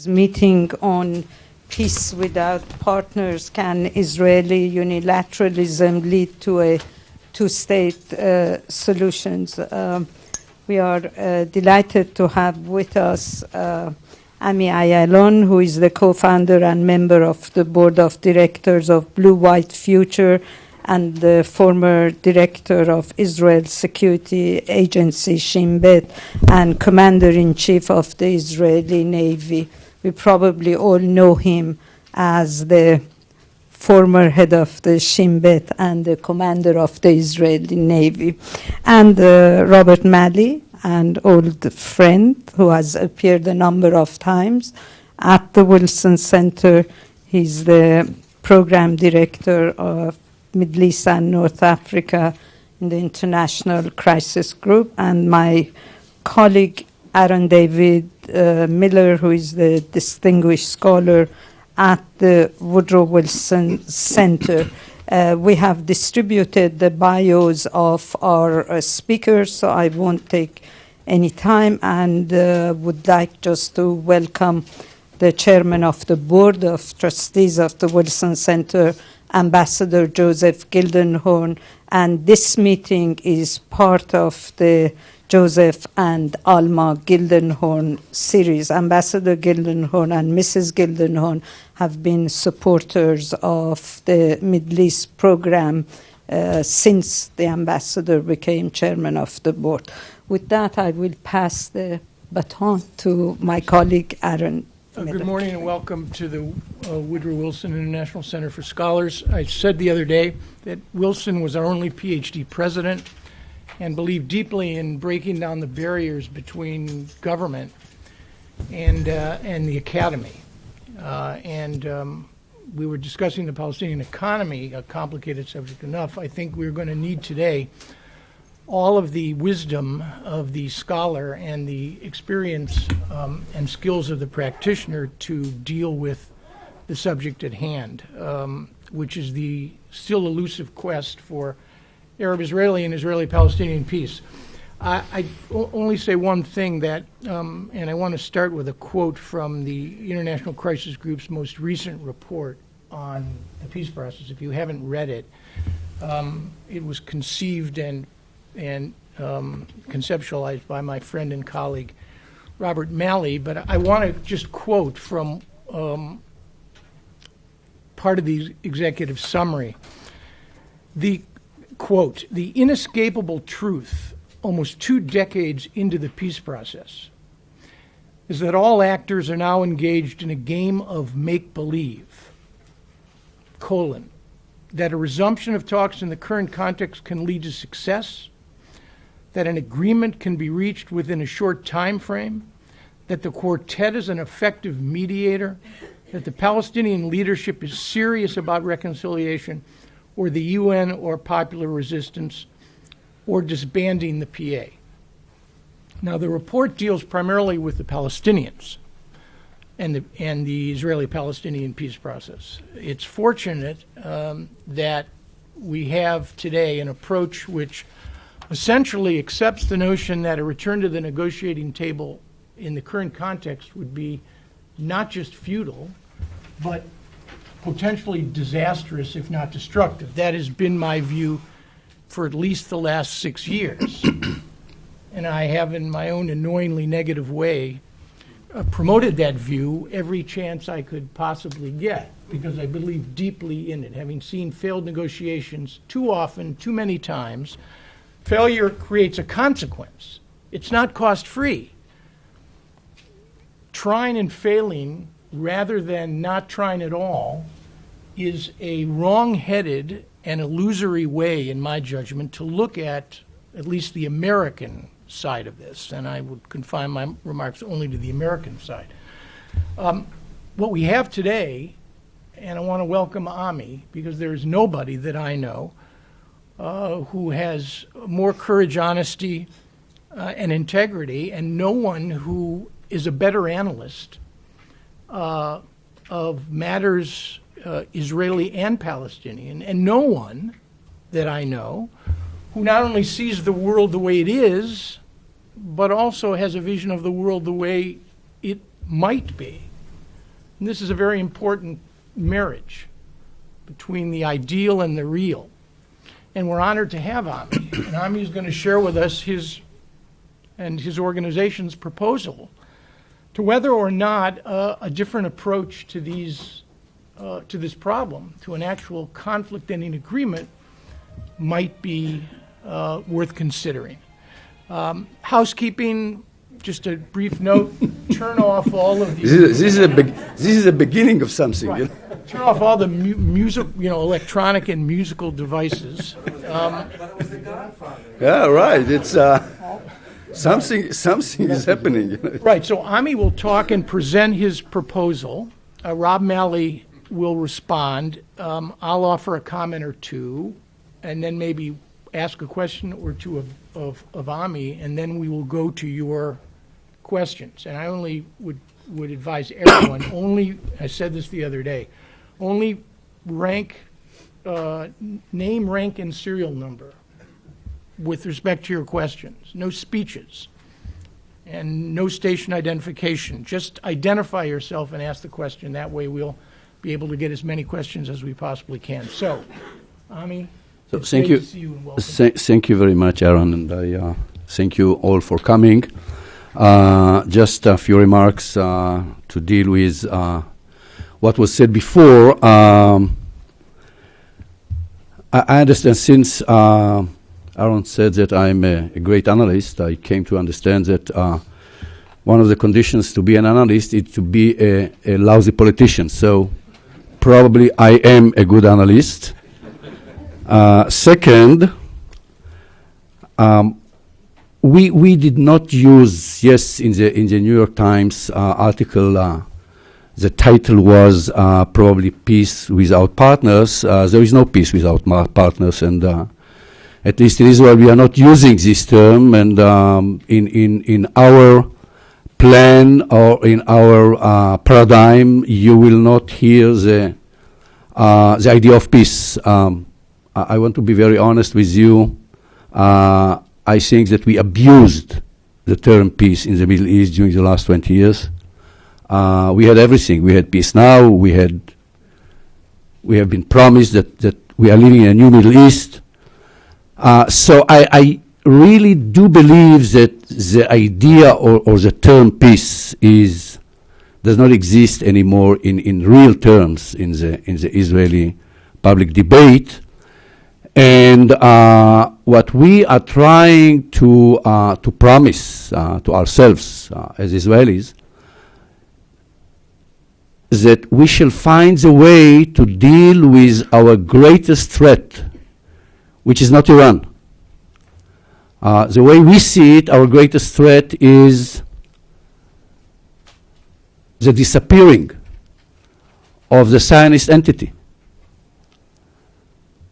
Meeting on peace without partners. Can Israeli unilateralism lead to a two-state solutions? We are delighted to have with us Ami Ayalon, who is the co-founder and member of the board of directors of Blue White Future and the former director of Israel Security Agency Shin Bet and commander-in-chief of the Israeli Navy. We probably all know him as the former head of the Shin Bet and the commander of the Israeli Navy. And Robert Malley, an old friend who has appeared a number of times at the Wilson Center. He's the program director of Middle East and North Africa in the International Crisis Group, and my colleague Aaron David Miller, who is the distinguished scholar at the Woodrow Wilson Center. We have distributed the bios of our speakers, so I won't take any time, and would like just to welcome the chairman of the board of trustees of the Wilson Center, Ambassador Joseph Gildenhorn, and this meeting is part of the Joseph and Alma Gildenhorn series. Ambassador Gildenhorn and Mrs. Gildenhorn have been supporters of the Middle East program since the ambassador became chairman of the board. With that, I will pass the baton to my colleague, Aaron. Good morning and welcome to the Woodrow Wilson International Center for Scholars. I said the other day that Wilson was our only PhD president and believed deeply in breaking down the barriers between government and the academy. We were discussing the Palestinian economy, a complicated subject enough. I think we're going to need today all of the wisdom of the scholar and the experience and skills of the practitioner to deal with the subject at hand, which is the still elusive quest for Arab-Israeli and Israeli-Palestinian peace. I only say one thing that, and I want to start with a quote from the International Crisis Group's most recent report on the peace process. If you haven't read it, it was conceived and conceptualized by my friend and colleague Robert Malley, but I want to just quote from part of the executive summary. The quote, "The inescapable truth almost 2 decades into the peace process is that all actors are now engaged in a game of make-believe, that a resumption of talks in the current context can lead to success, that an agreement can be reached within a short time frame, that the quartet is an effective mediator, that the Palestinian leadership is serious about reconciliation, or the UN or popular resistance, or disbanding the PA." Now, the report deals primarily with the Palestinians and the Israeli-Palestinian peace process. It's fortunate that we have today an approach which essentially accepts the notion that a return to the negotiating table in the current context would be not just futile, but potentially disastrous, if not destructive. That has been my view for at least the last 6 years. And I have, in my own annoyingly negative way, promoted that view every chance I could possibly get, because I believe deeply in it. Having seen failed negotiations too often, too many times, failure creates a consequence. It's not cost-free. Trying and failing, rather than not trying at all, is a wrong-headed and illusory way, in my judgment, to look at least the American side of this, and I would confine my remarks only to the American side. What we have today, and I want to welcome Ami, because there is nobody that I know who has more courage, honesty, and integrity, and no one who is a better analyst of matters Israeli and Palestinian, and no one that I know who not only sees the world the way it is, but also has a vision of the world the way it might be. And this is a very important marriage between the ideal and the real. And we're honored to have Ami. And Ami is going to share with us his and his organization's proposal to whether or not a different approach to these to this problem, to an actual conflict-ending agreement, might be worth considering. Housekeeping, just a brief note, turn off all of these. This is a beginning of something. Right. You know? Turn off all the music, electronic and musical devices. But it was the Godfather. Yeah, right. It's something is happening. You know? Right, so Ami will talk and present his proposal. Rob Malley will respond. I'll offer a comment or two, and then maybe ask a question or two of Ami, and then we will go to your questions. And I only would advise everyone, I said this the other day, only name, rank, and serial number with respect to your questions. No speeches and no station identification. Just identify yourself and ask the question. That way we'll be able to get as many questions as we possibly can. So, Ami, So it's thank great you. to see you and welcome. Thank you very much, Aaron, and I thank you all for coming. Just a few remarks to deal with what was said before. I understand since Aaron said that I'm a great analyst, I came to understand that one of the conditions to be an analyst is to be a lousy politician. So probably I am a good analyst. Second, we did not use, in the New York Times article, the title was probably Peace Without Partners. There is no peace without partners, and at least in Israel we are not using this term, and in our plan or in our paradigm you will not hear the idea of peace. I want to be very honest with you. I think that we abused the term peace in the Middle East during the last 20 years. We had everything. We had peace now. We have been promised that we are living in a new Middle East. So I really do believe that the idea or the term peace does not exist anymore in real terms in the Israeli public debate. And what we are trying to promise to ourselves as Israelis, that we shall find a way to deal with our greatest threat, which is not Iran. The way we see it, our greatest threat is the disappearing of the Zionist entity,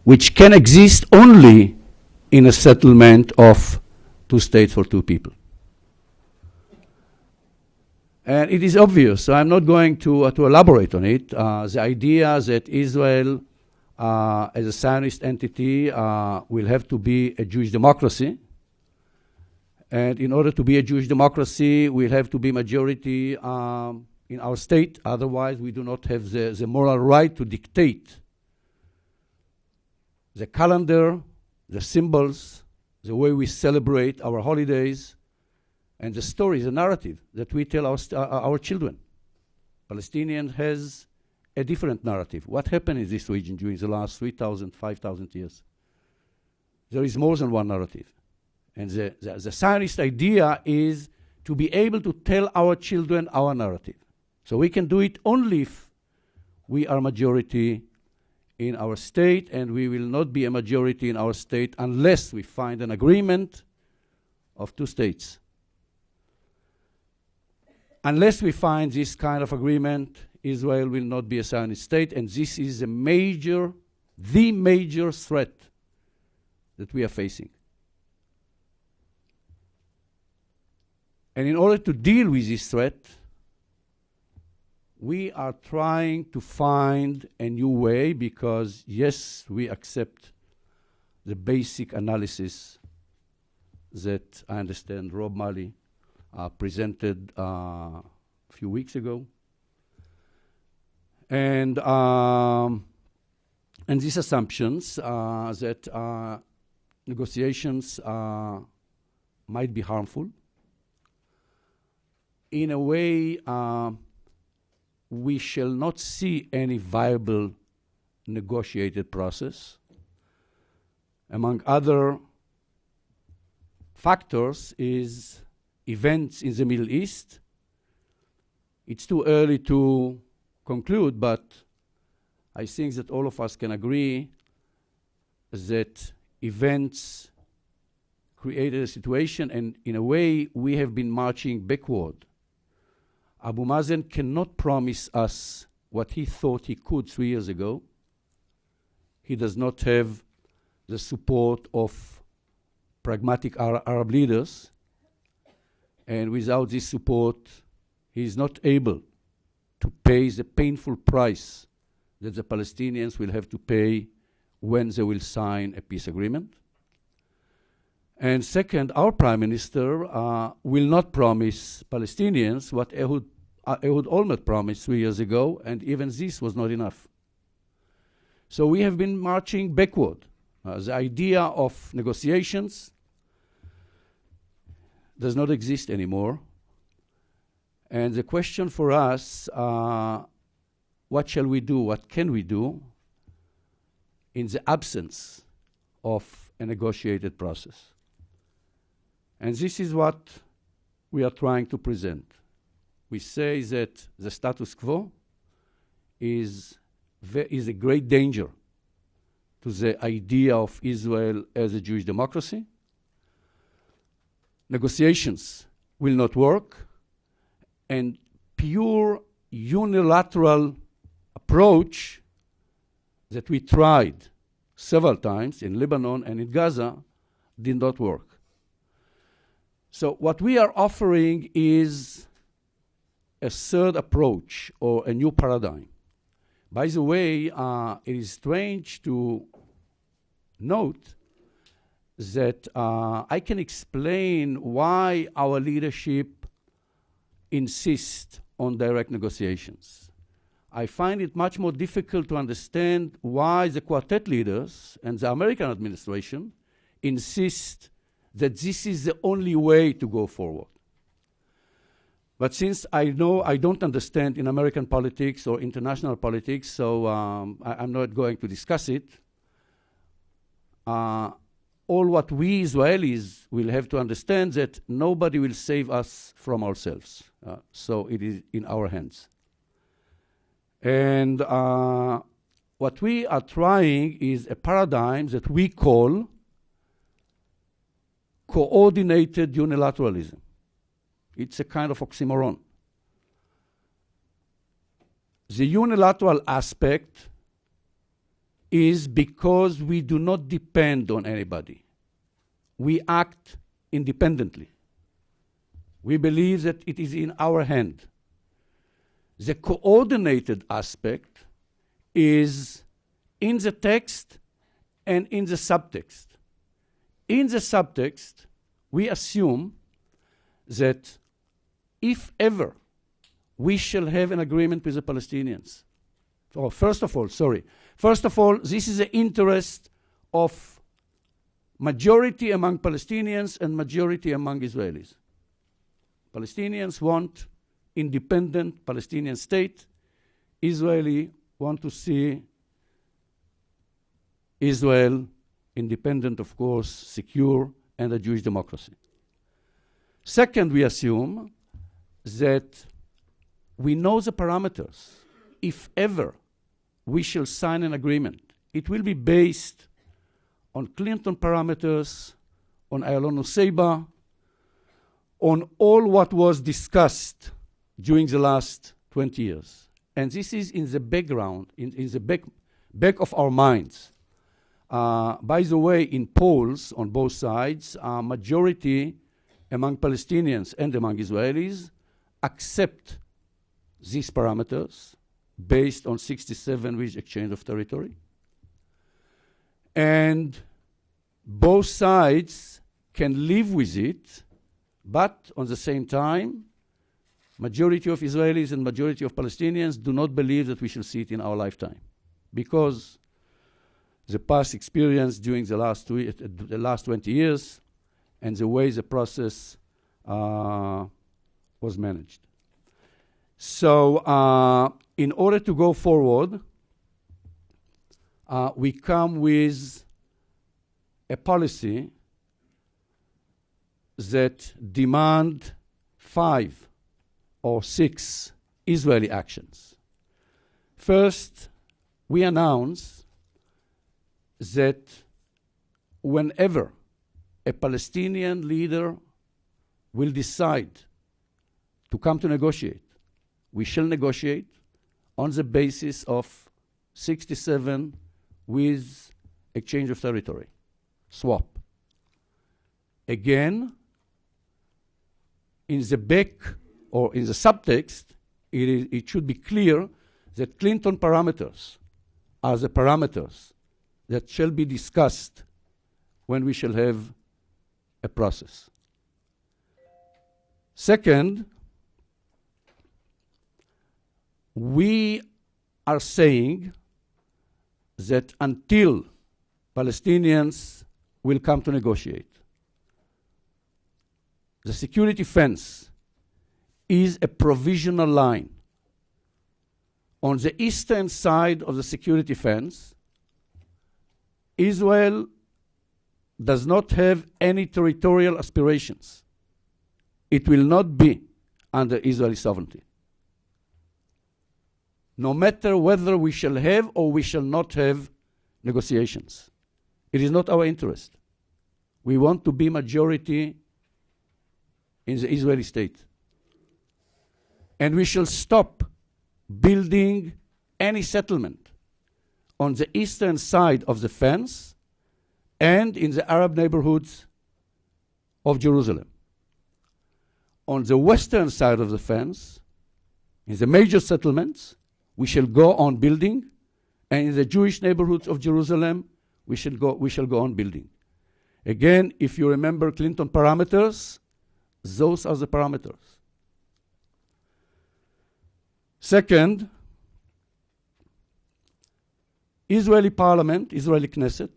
which can exist only in a settlement of two states for two people. And it is obvious, so I'm not going to elaborate on it. The idea that Israel, as a Zionist entity, will have to be a Jewish democracy. And in order to be a Jewish democracy, we'll have to be majority in our state. Otherwise, we do not have the moral right to dictate the calendar, the symbols, the way we celebrate our holidays, and the story, the narrative that we tell our children. Palestinian has a different narrative. What happened in this region during the last 3,000, 5,000 years? There is more than one narrative. And the Zionist idea is to be able to tell our children our narrative. So we can do it only if we are majority in our state, and we will not be a majority in our state unless we find an agreement of two states. Unless we find this kind of agreement, Israel will not be a Zionist state, and this is the major threat that we are facing. And in order to deal with this threat, we are trying to find a new way because, yes, we accept the basic analysis that I understand Rob Malley presented a few weeks ago. And these assumptions that negotiations might be harmful. In a way, we shall not see any viable negotiated process. Among other factors is events in the Middle East. It's too early to conclude, but I think that all of us can agree that events created a situation, and in a way we have been marching backward. Abu Mazen cannot promise us what he thought he could 3 years ago. He does not have the support of pragmatic Arab leaders, and without this support, he is not able to pay the painful price that the Palestinians will have to pay when they will sign a peace agreement. And second, our Prime Minister will not promise Palestinians what Ehud Olmert promised 3 years ago, and even this was not enough. So we have been marching backward. The idea of negotiations does not exist anymore. And the question for us, what shall we do, what can we do in the absence of a negotiated process? And this is what we are trying to present. We say that the status quo is a great danger to the idea of Israel as a Jewish democracy. Negotiations will not work, and pure unilateral approach that we tried several times in Lebanon and in Gaza did not work. So what we are offering is a third approach or a new paradigm. By the way, it is strange to note that I can explain why our leadership insists on direct negotiations. I find it much more difficult to understand why the quartet leaders and the American administration insist that this is the only way to go forward. But since I know I don't understand in American politics or international politics, so I'm not going to discuss it, all what we Israelis will have to understand that nobody will save us from ourselves. So it is in our hands. And what we are trying is a paradigm that we call coordinated unilateralism. It's a kind of oxymoron. The unilateral aspect is because we do not depend on anybody. We act independently. We believe that it is in our hand. The coordinated aspect is in the text and in the subtext. In the subtext, we assume that if ever we shall have an agreement with the Palestinians, first of all, this is the interest of majority among Palestinians and majority among Israelis. Palestinians want independent Palestinian state. Israeli want to see Israel independent, of course, secure, and a Jewish democracy. Second, we assume that we know the parameters. If ever we shall sign an agreement, it will be based on Clinton parameters, on Ayalon-Nusseibah, on all what was discussed during the last 20 years. And this is in the background, in the back of our minds. By the way, in polls on both sides, majority among Palestinians and among Israelis accept these parameters based on 67 with exchange of territory. And both sides can live with it, but on the same time, majority of Israelis and majority of Palestinians do not believe that we shall see it in our lifetime, because the past experience during the last 20 years and the way the process was managed. So in order to go forward, we come with a policy that demand 5 or 6 Israeli actions. First, we announce that whenever a Palestinian leader will decide to come to negotiate, we shall negotiate on the basis of 67 with exchange of territory, swap. Again, in the back or in the subtext, it should be clear that Clinton parameters are the parameters that shall be discussed when we shall have a process. Second, we are saying that until Palestinians will come to negotiate, the security fence is a provisional line. On the eastern side of the security fence, Israel does not have any territorial aspirations. It will not be under Israeli sovereignty, no matter whether we shall have or we shall not have negotiations. It is not our interest. We want to be majority in the Israeli state. And we shall stop building any settlement on the eastern side of the fence and in the Arab neighborhoods of Jerusalem. On the western side of the fence, in the major settlements, we shall go on building, and in the Jewish neighborhoods of Jerusalem, we shall go on building. Again, if you remember Clinton parameters, those are the parameters. Second, Israeli parliament, Israeli Knesset,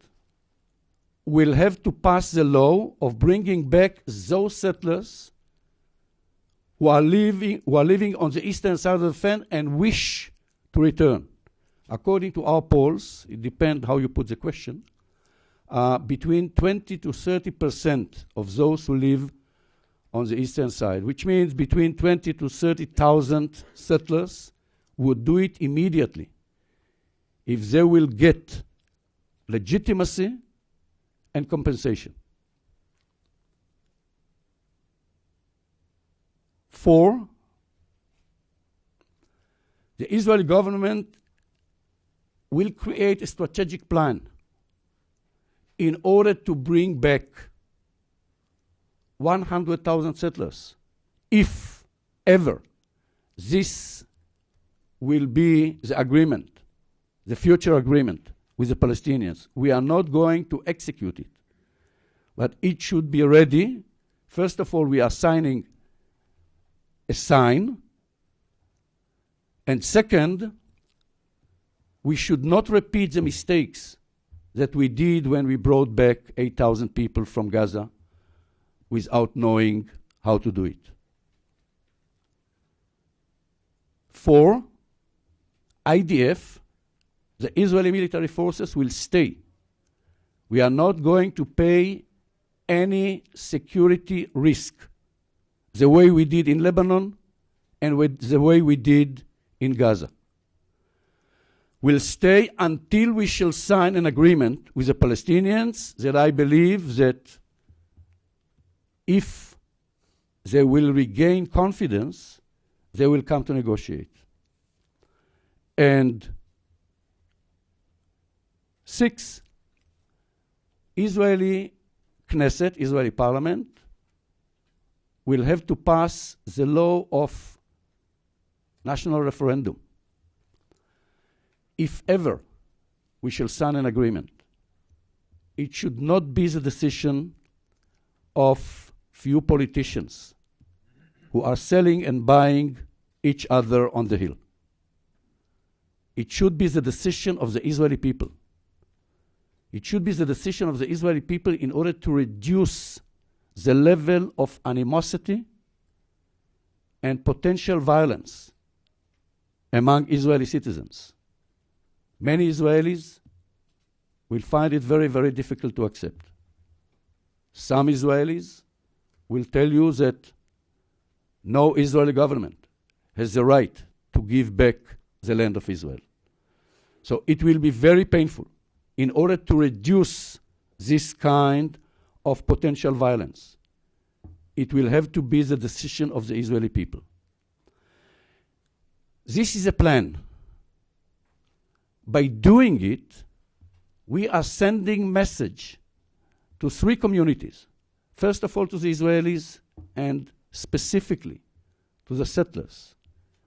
will have to pass the law of bringing back those settlers who are living on the eastern side of the fence and wish to return. According to our polls, it depends how you put the question, between 20 to 30% of those who live on the eastern side, which means between 20 to 30,000 settlers would do it immediately if they will get legitimacy and compensation. 4, the Israeli government will create a strategic plan in order to bring back 100,000 settlers, if ever this will be the agreement, the future agreement with the Palestinians. We are not going to execute it, but it should be ready. First of all, we are signing a sign, and second, we should not repeat the mistakes that we did when we brought back 8,000 people from Gaza without knowing how to do it. 4, IDF, the Israeli military forces, will stay. We are not going to pay any security risk the way we did in Lebanon and the way we did in Gaza. We'll stay until we shall sign an agreement with the Palestinians that I believe that if they will regain confidence, they will come to negotiate. And 6, Israeli Knesset, Israeli parliament, will have to pass the law of national referendum. If ever we shall sign an agreement, it should not be the decision of few politicians who are selling and buying each other on the hill. It should be the decision of the Israeli people. It should be the decision of the Israeli people in order to reduce the level of animosity and potential violence among Israeli citizens. Many Israelis will find it very, very difficult to accept. Some Israelis will tell you that no Israeli government has the right to give back the land of Israel. So it will be very painful in order to reduce this kind of potential violence. It will have to be the decision of the Israeli people. This is a plan. By doing it, we are sending message to three communities. First of all, to the Israelis and specifically to the settlers.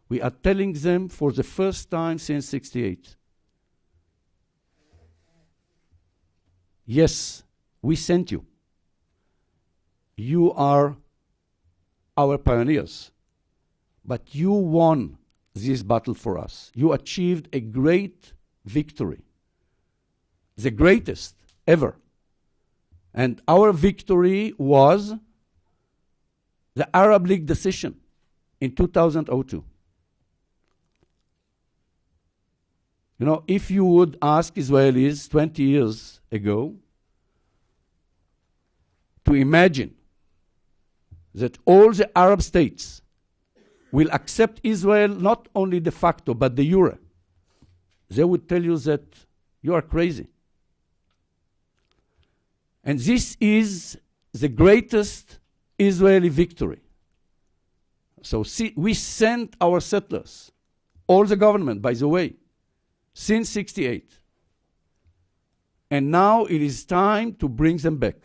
We are telling them for the first time since '68, yes, we sent you. You are our pioneers, but you won this battle for us. You achieved a great victory, the greatest ever. And our victory was the Arab League decision in 2002. You know, if you would ask Israelis 20 years ago to imagine that all the Arab states will accept Israel not only de facto but de jure, they would tell you that you are crazy. And this is the greatest Israeli victory. So we sent our settlers, all the government, by the way, since '68. And now it is time to bring them back.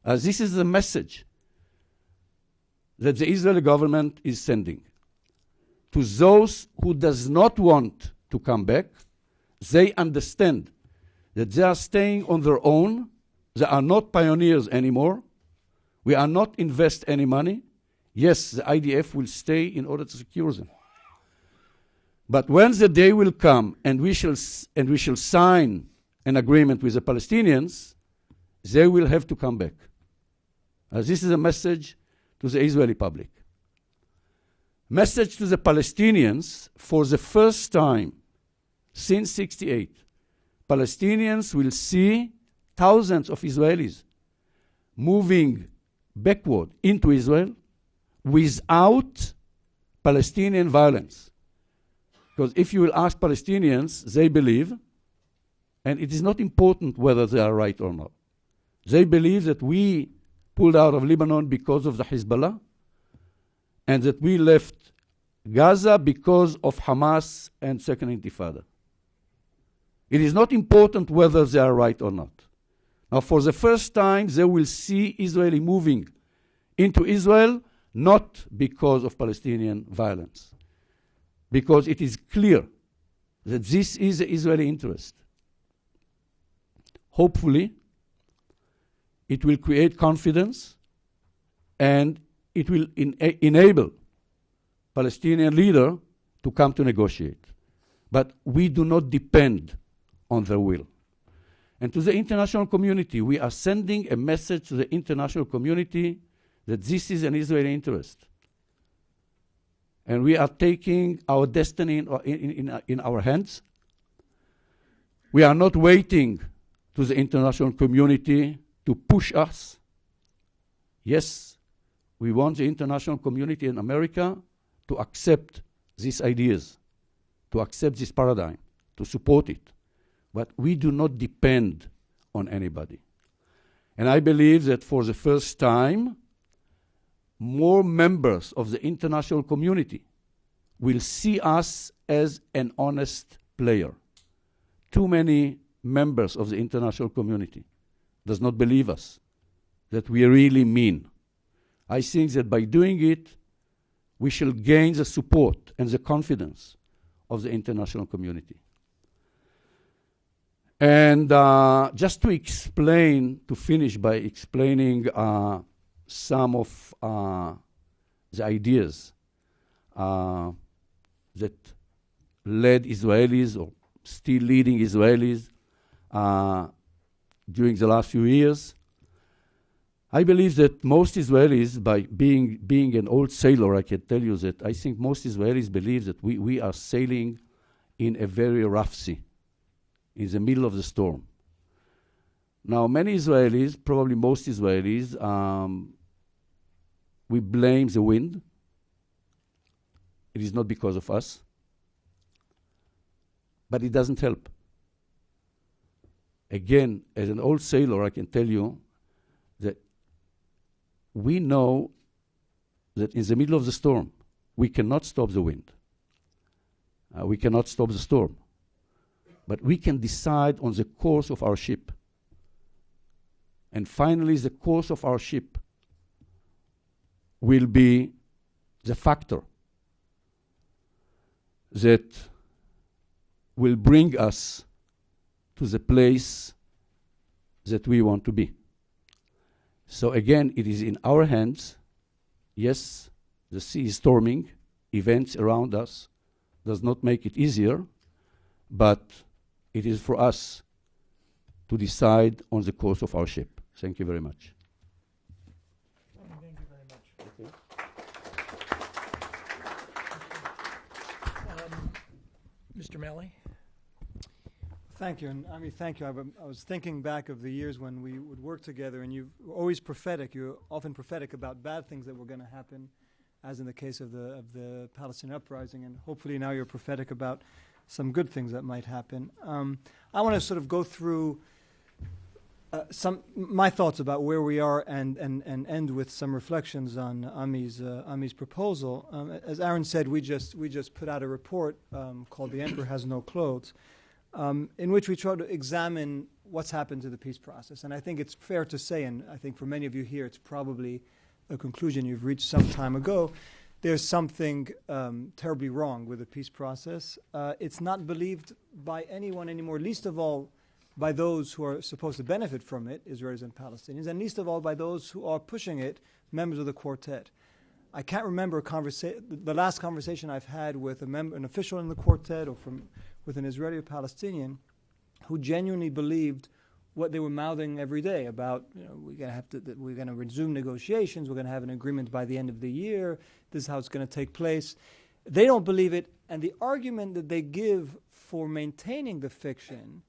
This is the message that the Israeli government is sending. To those who does not want to come back, they understand that they are staying on their own. They are not pioneers anymore. We are not invest any money. Yes, the IDF will stay in order to secure them. But when the day will come and we shall sign an agreement with the Palestinians, they will have to come back. This is a message to the Israeli public. Message to the Palestinians: for the first time since '68, Palestinians will see thousands of Israelis moving backward into Israel without Palestinian violence. Because if you will ask Palestinians, they believe, and it is not important whether they are right or not, they believe that we pulled out of Lebanon because of the Hezbollah, and that we left Gaza because of Hamas and Second Intifada. It is not important whether they are right or not. Now, for the first time, they will see Israeli moving into Israel, not because of Palestinian violence, because it is clear that this is the Israeli interest. Hopefully, it will create confidence and it will enable Palestinian leader to come to negotiate. But we do not depend on their will. And to the international community, we are sending a message to the international community that this is an Israeli interest. And we are taking our destiny in our hands. We are not waiting to the international community to push us. Yes, we want the international community in America to accept these ideas, to accept this paradigm, to support it. But we do not depend on anybody. And I believe that for the first time, more members of the international community will see us as an honest player. Too many members of the international community does not believe us, that we really mean. I think that by doing it, we shall gain the support and the confidence of the international community. And just to explain, to finish by explaining some of the ideas that led Israelis or still leading Israelis during the last few years. I believe that most Israelis, by being an old sailor, I can tell you that I think most Israelis believe that we are sailing in a very rough sea, in the middle of the storm. Now, many Israelis, probably most Israelis, we blame the wind. It is not because of us, but it doesn't help. Again, as an old sailor, I can tell you that we know that in the middle of the storm, we cannot stop the wind. We cannot stop the storm. But we can decide on the course of our ship. And finally, the course of our ship will be the factor that will bring us to the place that we want to be. So again, it is in our hands. Yes, the sea is storming. Events around us does not make it easier, but it is for us to decide on the course of our ship. Thank you very much. Thank you very much. Mr. Melly? Thank you, and Ami, thank you. I was thinking back of the years when we would work together, and you were always prophetic. You were often prophetic about bad things that were going to happen, as in the case of the Palestinian uprising, and hopefully now you're prophetic about some good things that might happen. I want to sort of go through my thoughts about where we are and end with some reflections on Ami's proposal. As Aaron said, we just put out a report called "The Emperor Has No Clothes," in which we try to examine what's happened to the peace process. And I think it's fair to say, and I think for many of you here, it's probably a conclusion you've reached some time ago, there's something terribly wrong with the peace process. It's not believed by anyone anymore, least of all by those who are supposed to benefit from it, Israelis and Palestinians, and least of all by those who are pushing it, members of the quartet. I can't remember the last conversation I've had with an official in the quartet or with an Israeli or Palestinian who genuinely believed what they were mouthing every day about, we're going to resume negotiations, we're going to have an agreement by the end of the year, this is how it's going to take place. They don't believe it, and the argument that they give for maintaining the fiction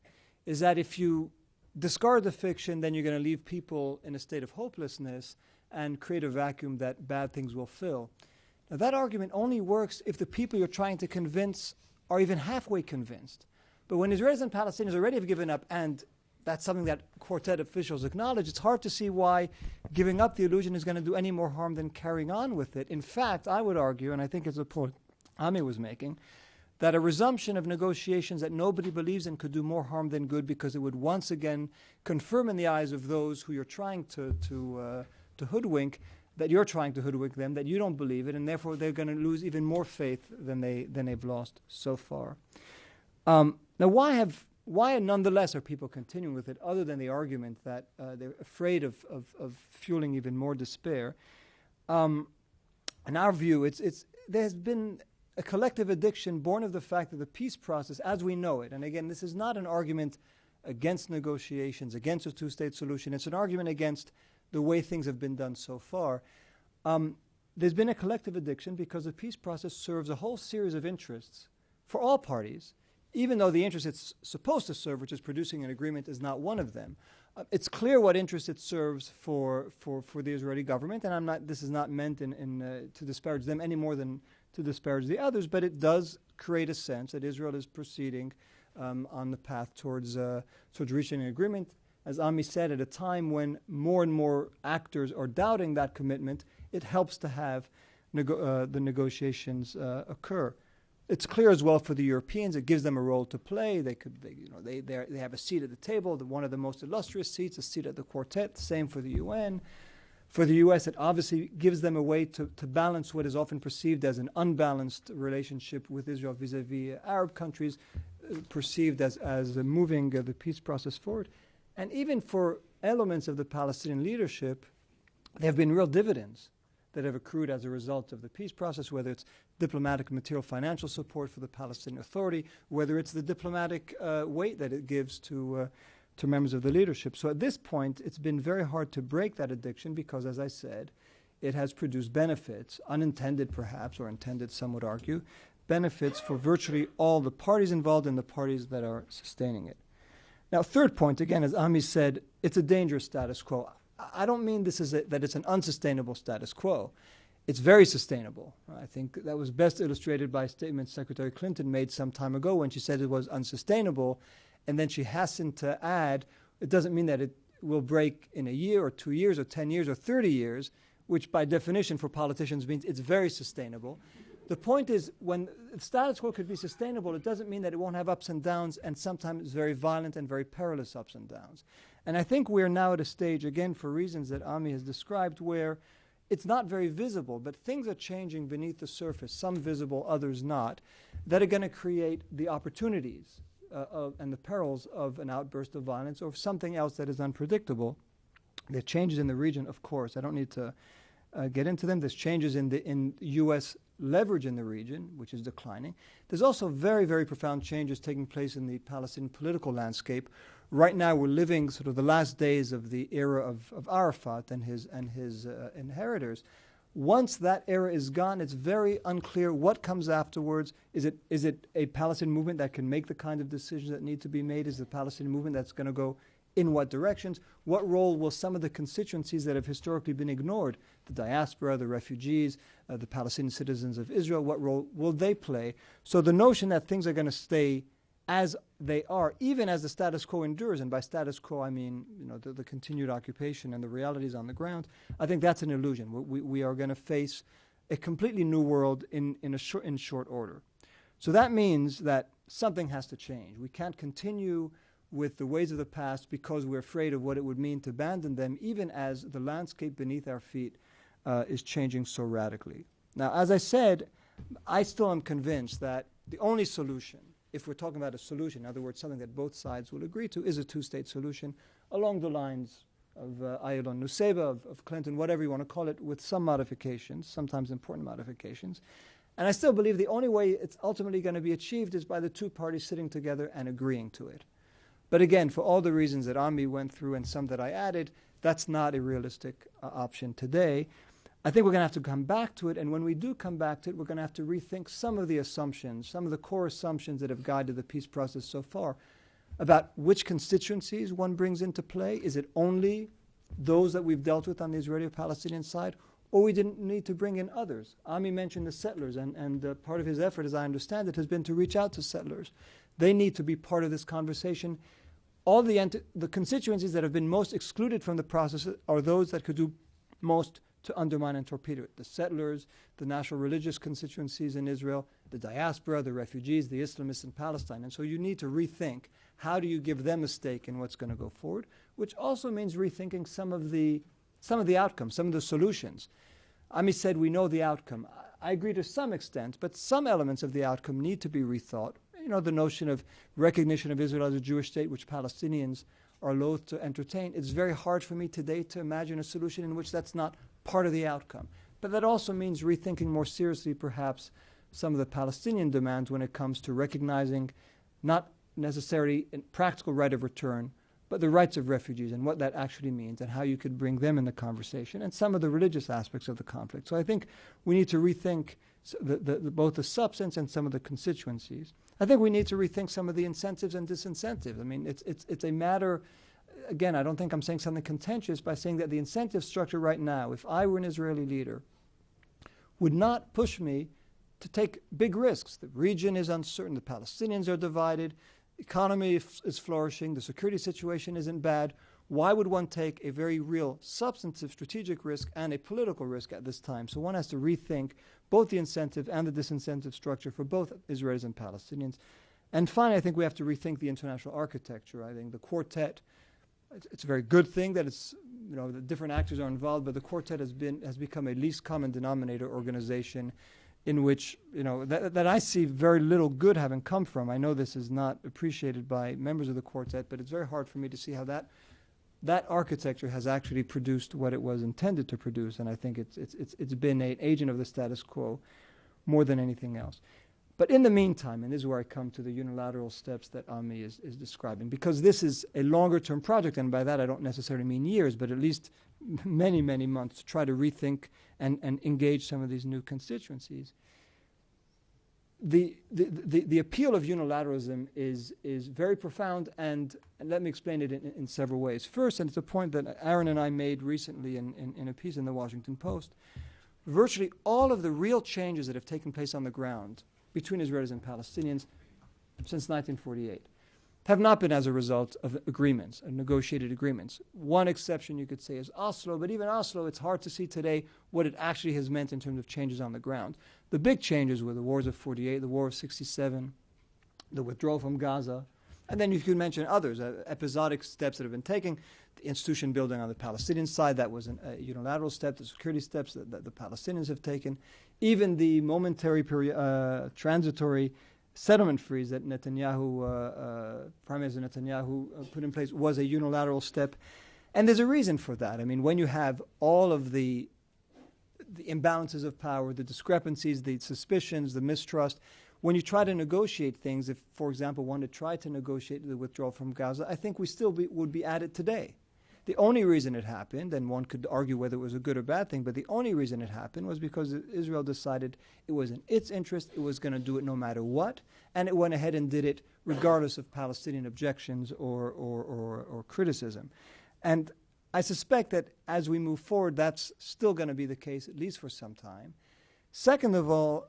is that if you discard the fiction, then you're going to leave people in a state of hopelessness and create a vacuum that bad things will fill. Now, that argument only works if the people you're trying to convince are even halfway convinced. But when Israelis and Palestinians already have given up, and that's something that quartet officials acknowledge, it's hard to see why giving up the illusion is going to do any more harm than carrying on with it. In fact, I would argue, and I think it's a point Ami was making, that a resumption of negotiations that nobody believes in could do more harm than good, because it would once again confirm in the eyes of those who you're trying to hoodwink, that you're trying to hoodwink them, that you don't believe it, and therefore they're going to lose even more faith than they've lost so far. Now, why nonetheless are people continuing with it, other than the argument that they're afraid of fueling even more despair? In our view, there's been a collective addiction born of the fact that the peace process, as we know it, and again, this is not an argument against negotiations, against a two-state solution, it's an argument against the way things have been done so far. There's been a collective addiction because the peace process serves a whole series of interests for all parties, even though the interest it's supposed to serve, which is producing an agreement, is not one of them. It's clear what interest it serves for the Israeli government, and this is not meant to disparage them any more than to disparage the others, but it does create a sense that Israel is proceeding on the path towards reaching an agreement. As Ami said, at a time when more and more actors are doubting that commitment, it helps to have the negotiations occur. It's clear as well for the Europeans; it gives them a role to play. They have a seat at the table, one of the most illustrious seats, a seat at the quartet. Same for the UN. For the U.S., it obviously gives them a way to balance what is often perceived as an unbalanced relationship with Israel vis-a-vis Arab countries, perceived as moving the peace process forward. And even for elements of the Palestinian leadership, there have been real dividends. that have accrued as a result of the peace process, whether it's diplomatic, material, financial support for the Palestinian Authority, whether it's the diplomatic weight that it gives to members of the leadership. So at this point, it's been very hard to break that addiction because, as I said, it has produced benefits, unintended perhaps, or intended, some would argue, benefits for virtually all the parties involved and the parties that are sustaining it. Now, third point, again, as Ami said, it's a dangerous status quo. I don't mean that it's an unsustainable status quo. It's very sustainable. I think that was best illustrated by a statement Secretary Clinton made some time ago when she said it was unsustainable, and then she hastened to add, it doesn't mean that it will break in a year or 2 years or 10 years or 30 years, which by definition for politicians means it's very sustainable. The point is, when the status quo could be sustainable, it doesn't mean that it won't have ups and downs, and sometimes very violent and very perilous ups and downs. And I think we're now at a stage, again, for reasons that Ami has described, where it's not very visible, but things are changing beneath the surface, some visible, others not, that are going to create the opportunities and the perils of an outburst of violence or something else that is unpredictable. There are changes in the region, of course. I don't need to get into them. There's changes in U.S. leverage in the region, which is declining. There's also very, very profound changes taking place in the Palestinian political landscape. Right now, we're living sort of the last days of the era of Arafat and his inheritors. Once that era is gone, it's very unclear what comes afterwards. Is it a Palestinian movement that can make the kind of decisions that need to be made? Is it a Palestinian movement that's going to go in what directions? What role will some of the constituencies that have historically been ignored, the diaspora, the refugees, the Palestinian citizens of Israel, what role will they play? So the notion that things are going to stay as they are, even as the status quo endures, and by status quo I mean the continued occupation and the realities on the ground, I think that's an illusion. We are going to face a completely new world in short order. So that means that something has to change. We can't continue with the ways of the past because we're afraid of what it would mean to abandon them, even as the landscape beneath our feet is changing so radically. Now, as I said, I still am convinced that the only solution, if we're talking about a solution, in other words, something that both sides will agree to, is a two-state solution along the lines of Ayalon Nusseibeh, of Clinton, whatever you want to call it, with some modifications, sometimes important modifications. And I still believe the only way it's ultimately going to be achieved is by the two parties sitting together and agreeing to it. But again, for all the reasons that Ami went through and some that I added, that's not a realistic option today. I think we're going to have to come back to it, and when we do come back to it, we're going to have to rethink some of the assumptions, some of the core assumptions that have guided the peace process so far about which constituencies one brings into play. Is it only those that we've dealt with on the Israeli-Palestinian side, or we didn't need to bring in others? Ami mentioned the settlers, and part of his effort, as I understand it, has been to reach out to settlers. They need to be part of this conversation. All the constituencies that have been most excluded from the process are those that could do most to undermine and torpedo it. The settlers, the national religious constituencies in Israel, the diaspora, the refugees, the Islamists in Palestine. And so you need to rethink how do you give them a stake in what's going to go forward, which also means rethinking some of the outcomes, some of the solutions. Ami said we know the outcome. I agree to some extent, but some elements of the outcome need to be rethought. The notion of recognition of Israel as a Jewish state, which Palestinians are loath to entertain. It's very hard for me today to imagine a solution in which that's not part of the outcome. But that also means rethinking more seriously, perhaps, some of the Palestinian demands when it comes to recognizing not necessarily a practical right of return, but the rights of refugees and what that actually means and how you could bring them in the conversation and some of the religious aspects of the conflict. So I think we need to rethink both the substance and some of the constituencies. I think we need to rethink some of the incentives and disincentives. I mean, it's a matter, again, I don't think I'm saying something contentious by saying that the incentive structure right now, if I were an Israeli leader, would not push me to take big risks. The region is uncertain, the Palestinians are divided, the economy is flourishing, the security situation isn't bad. Why would one take a very real substantive strategic risk and a political risk at this time? So one has to rethink both the incentive and the disincentive structure for both Israelis and Palestinians. And finally, I think we have to rethink the international architecture. I think the quartet, it's a very good thing that the different actors are involved, but the quartet has become a least common denominator organization in which, that I see very little good having come from. I know this is not appreciated by members of the quartet, but it's very hard for me to see how that that architecture has actually produced what it was intended to produce, and I think it's been an agent of the status quo more than anything else. But in the meantime, and this is where I come to the unilateral steps that Ami is describing, because this is a longer-term project, and by that I don't necessarily mean years, but at least many, many months to try to rethink and engage some of these new constituencies. The appeal of unilateralism is very profound, and let me explain it in several ways. First, and it's a point that Aaron and I made recently in a piece in the Washington Post, virtually all of the real changes that have taken place on the ground between Israelis and Palestinians since 1948 have not been as a result of agreements, of negotiated agreements. One exception you could say is Oslo, but even Oslo, it's hard to see today what it actually has meant in terms of changes on the ground. The big changes were the wars of 48, the war of 67, the withdrawal from Gaza, and then you could mention others, episodic steps that have been taken, the institution building on the Palestinian side, that was a unilateral step, the security steps that the Palestinians have taken, even the momentary transitory settlement freeze that Netanyahu, Prime Minister Netanyahu put in place was a unilateral step. And there's a reason for that. I mean, when you have all of the imbalances of power, the discrepancies, the suspicions, the mistrust, when you try to negotiate things, if, for example, one had tried to negotiate the withdrawal from Gaza, I think we still would be at it today. The only reason it happened, and one could argue whether it was a good or bad thing, but the only reason it happened was because Israel decided it was in its interest, it was going to do it no matter what, and it went ahead and did it regardless of Palestinian objections or criticism. And I suspect that as we move forward, that's still going to be the case, at least for some time. Second of all,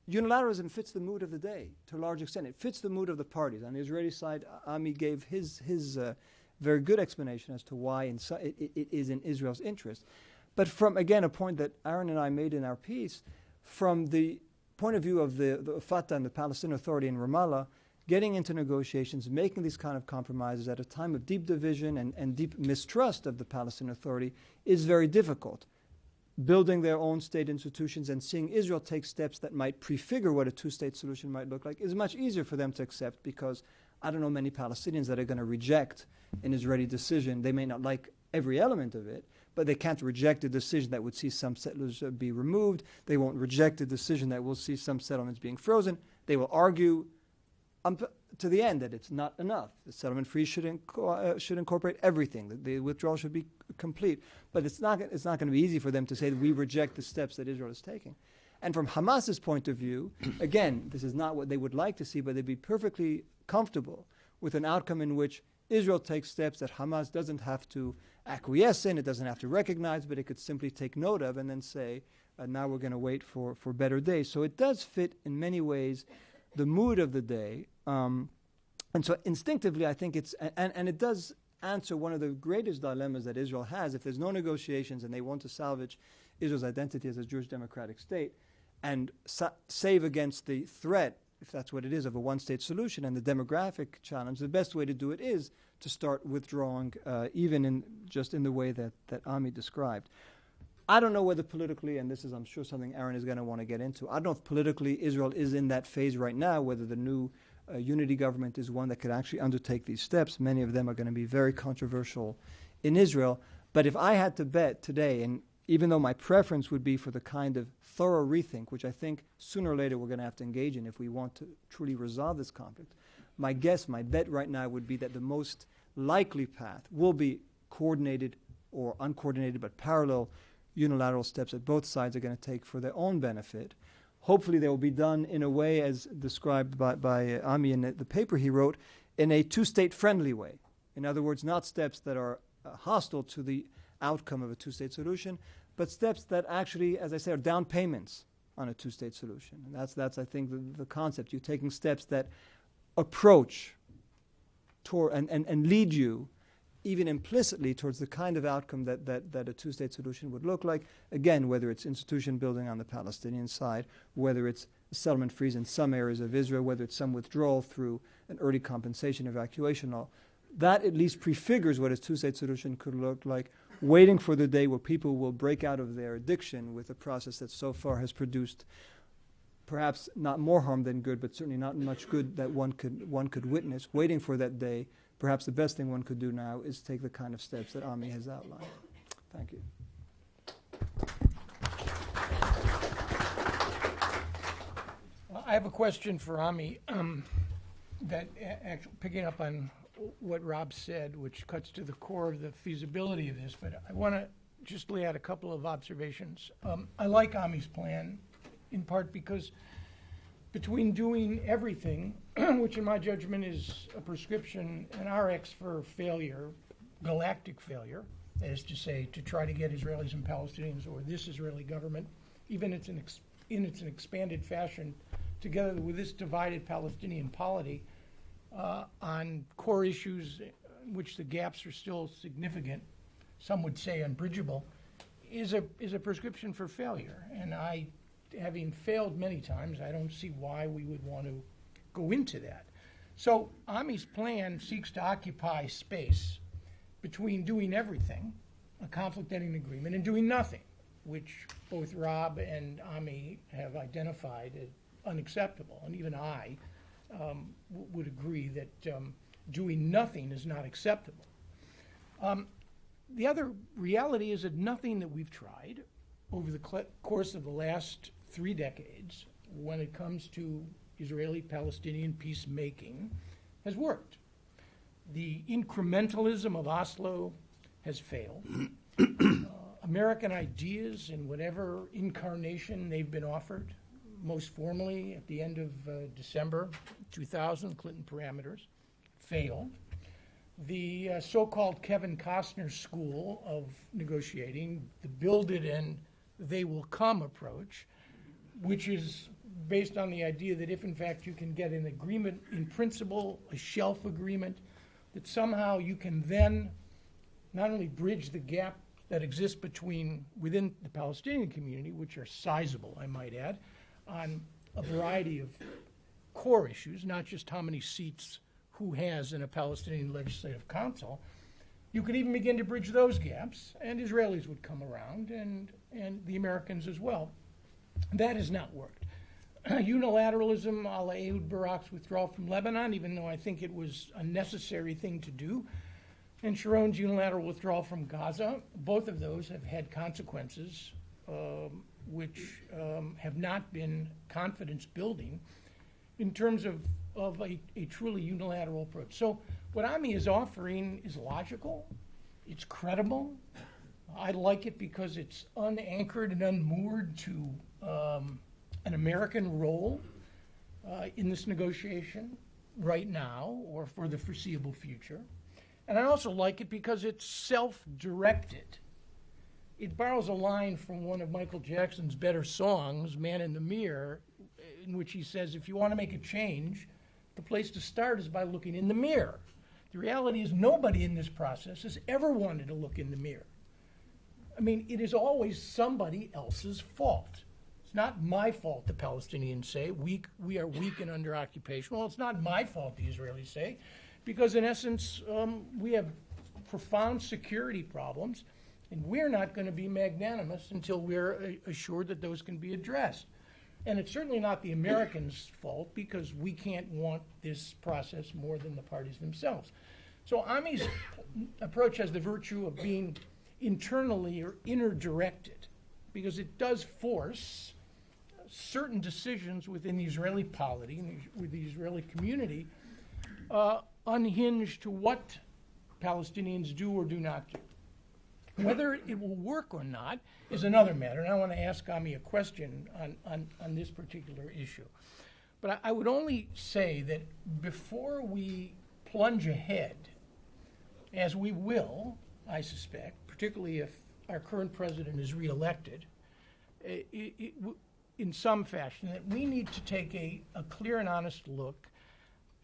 unilateralism fits the mood of the day to a large extent. It fits the mood of the parties. On the Israeli side, Ami gave his very good explanation as to why it is in Israel's interest. But from, again, a point that Aaron and I made in our piece, from the point of view of the Fatah and the Palestinian Authority in Ramallah, getting into negotiations, making these kind of compromises at a time of deep division and deep mistrust of the Palestinian Authority is very difficult. Building their own state institutions and seeing Israel take steps that might prefigure what a two-state solution might look like is much easier for them to accept, because I don't know many Palestinians that are going to reject an Israeli decision. They may not like every element of it, but they can't reject a decision that would see some settlers be removed. They won't reject a decision that will see some settlements being frozen. They will argue to the end that it's not enough. The settlement freeze should incorporate everything. The withdrawal should be complete. But it's not going to be easy for them to say that we reject the steps that Israel is taking. And from Hamas's point of view, again, this is not what they would like to see, but they'd be perfectly comfortable with an outcome in which Israel takes steps that Hamas doesn't have to acquiesce in, it doesn't have to recognize, but it could simply take note of and then say, now we're going to wait for better days. So it does fit in many ways the mood of the day. And so instinctively, I think it's, and it does answer one of the greatest dilemmas that Israel has. If there's no negotiations and they want to salvage Israel's identity as a Jewish democratic state and save against the threat, if that's what it is, of a one-state solution and the demographic challenge, the best way to do it is to start withdrawing, even in the way that Ami described. I don't know whether politically, and this is, I'm sure, something Aaron is going to want to get into, I don't know if politically Israel is in that phase right now, whether the new unity government is one that could actually undertake these steps. Many of them are going to be very controversial in Israel. But if I had to bet today, and even though my preference would be for the kind of thorough rethink, which I think sooner or later we're going to have to engage in if we want to truly resolve this conflict, my bet right now would be that the most likely path will be coordinated or uncoordinated but parallel unilateral steps that both sides are going to take for their own benefit. Hopefully they will be done in a way, as described by Ami in the paper he wrote, in a two-state friendly way. In other words, not steps that are hostile to the outcome of a two-state solution, but steps that actually, as I say, are down payments on a two-state solution. And that's I think, the concept. You're taking steps that approach toward and lead you even implicitly towards the kind of outcome that a two-state solution would look like. Again, whether it's institution building on the Palestinian side, whether it's a settlement freeze in some areas of Israel, whether it's some withdrawal through an early compensation evacuation law, that at least prefigures what a two-state solution could look like, waiting for the day where people will break out of their addiction with a process that so far has produced perhaps not more harm than good, but certainly not much good that one could witness, waiting for that day perhaps the best thing one could do now is take the kind of steps that Ami has outlined. Thank you. I have a question for Ami that actually picking up on what Rob said, which cuts to the core of the feasibility of this, but I want to just lay out a couple of observations. I like Ami's plan in part because between doing everything, which in my judgment is a prescription, an RX for failure, galactic failure, that is to say, to try to get Israelis and Palestinians or this Israeli government, even in its expanded fashion, together with this divided Palestinian polity on core issues in which the gaps are still significant, some would say unbridgeable, is a prescription for failure. And I, having failed many times, I don't see why we would want to go into that. So Ami's plan seeks to occupy space between doing everything, a conflict-ending agreement, and doing nothing, which both Rob and Ami have identified as unacceptable, and even I would agree that doing nothing is not acceptable. The other reality is that nothing that we've tried over the course of the last 3 decades when it comes to Israeli-Palestinian peacemaking has worked. The incrementalism of Oslo has failed. American ideas in whatever incarnation they've been offered, most formally at the end of December 2000, Clinton parameters, failed. The so-called Kevin Costner school of negotiating, the build it and they will come approach, which is based on the idea that if in fact you can get an agreement in principle, a shelf agreement, that somehow you can then not only bridge the gap that exists within the Palestinian community, which are sizable, I might add, on a variety of core issues, not just how many seats who has in a Palestinian Legislative Council. You could even begin to bridge those gaps, and Israelis would come around, and the Americans as well. That has not worked. Unilateralism, a la Ehud Barak's withdrawal from Lebanon, even though I think it was a necessary thing to do, and Sharon's unilateral withdrawal from Gaza, both of those have had consequences which have not been confidence building in terms of a truly unilateral approach. So what Ami is offering is logical, it's credible. I like it because it's unanchored and unmoored to an American role in this negotiation right now or for the foreseeable future. And I also like it because it's self-directed. It borrows a line from one of Michael Jackson's better songs, Man in the Mirror, in which he says, if you want to make a change, the place to start is by looking in the mirror. The reality is nobody in this process has ever wanted to look in the mirror. I mean, it is always somebody else's fault. It's not my fault, the Palestinians say. We are weak and under occupation. Well, it's not my fault, the Israelis say, because in essence, we have profound security problems, and we're not going to be magnanimous until we're assured that those can be addressed. And it's certainly not the Americans' fault because we can't want this process more than the parties themselves. So Ami's approach has the virtue of being internally or inner-directed because it does force certain decisions within the Israeli polity and with the Israeli community unhinged to what Palestinians do or do not do. Whether it will work or not is another matter, and I want to ask Ami a question on this particular issue. But I would only say that before we plunge ahead, as we will, I suspect, particularly if our current president is reelected, in some fashion, that we need to take a clear and honest look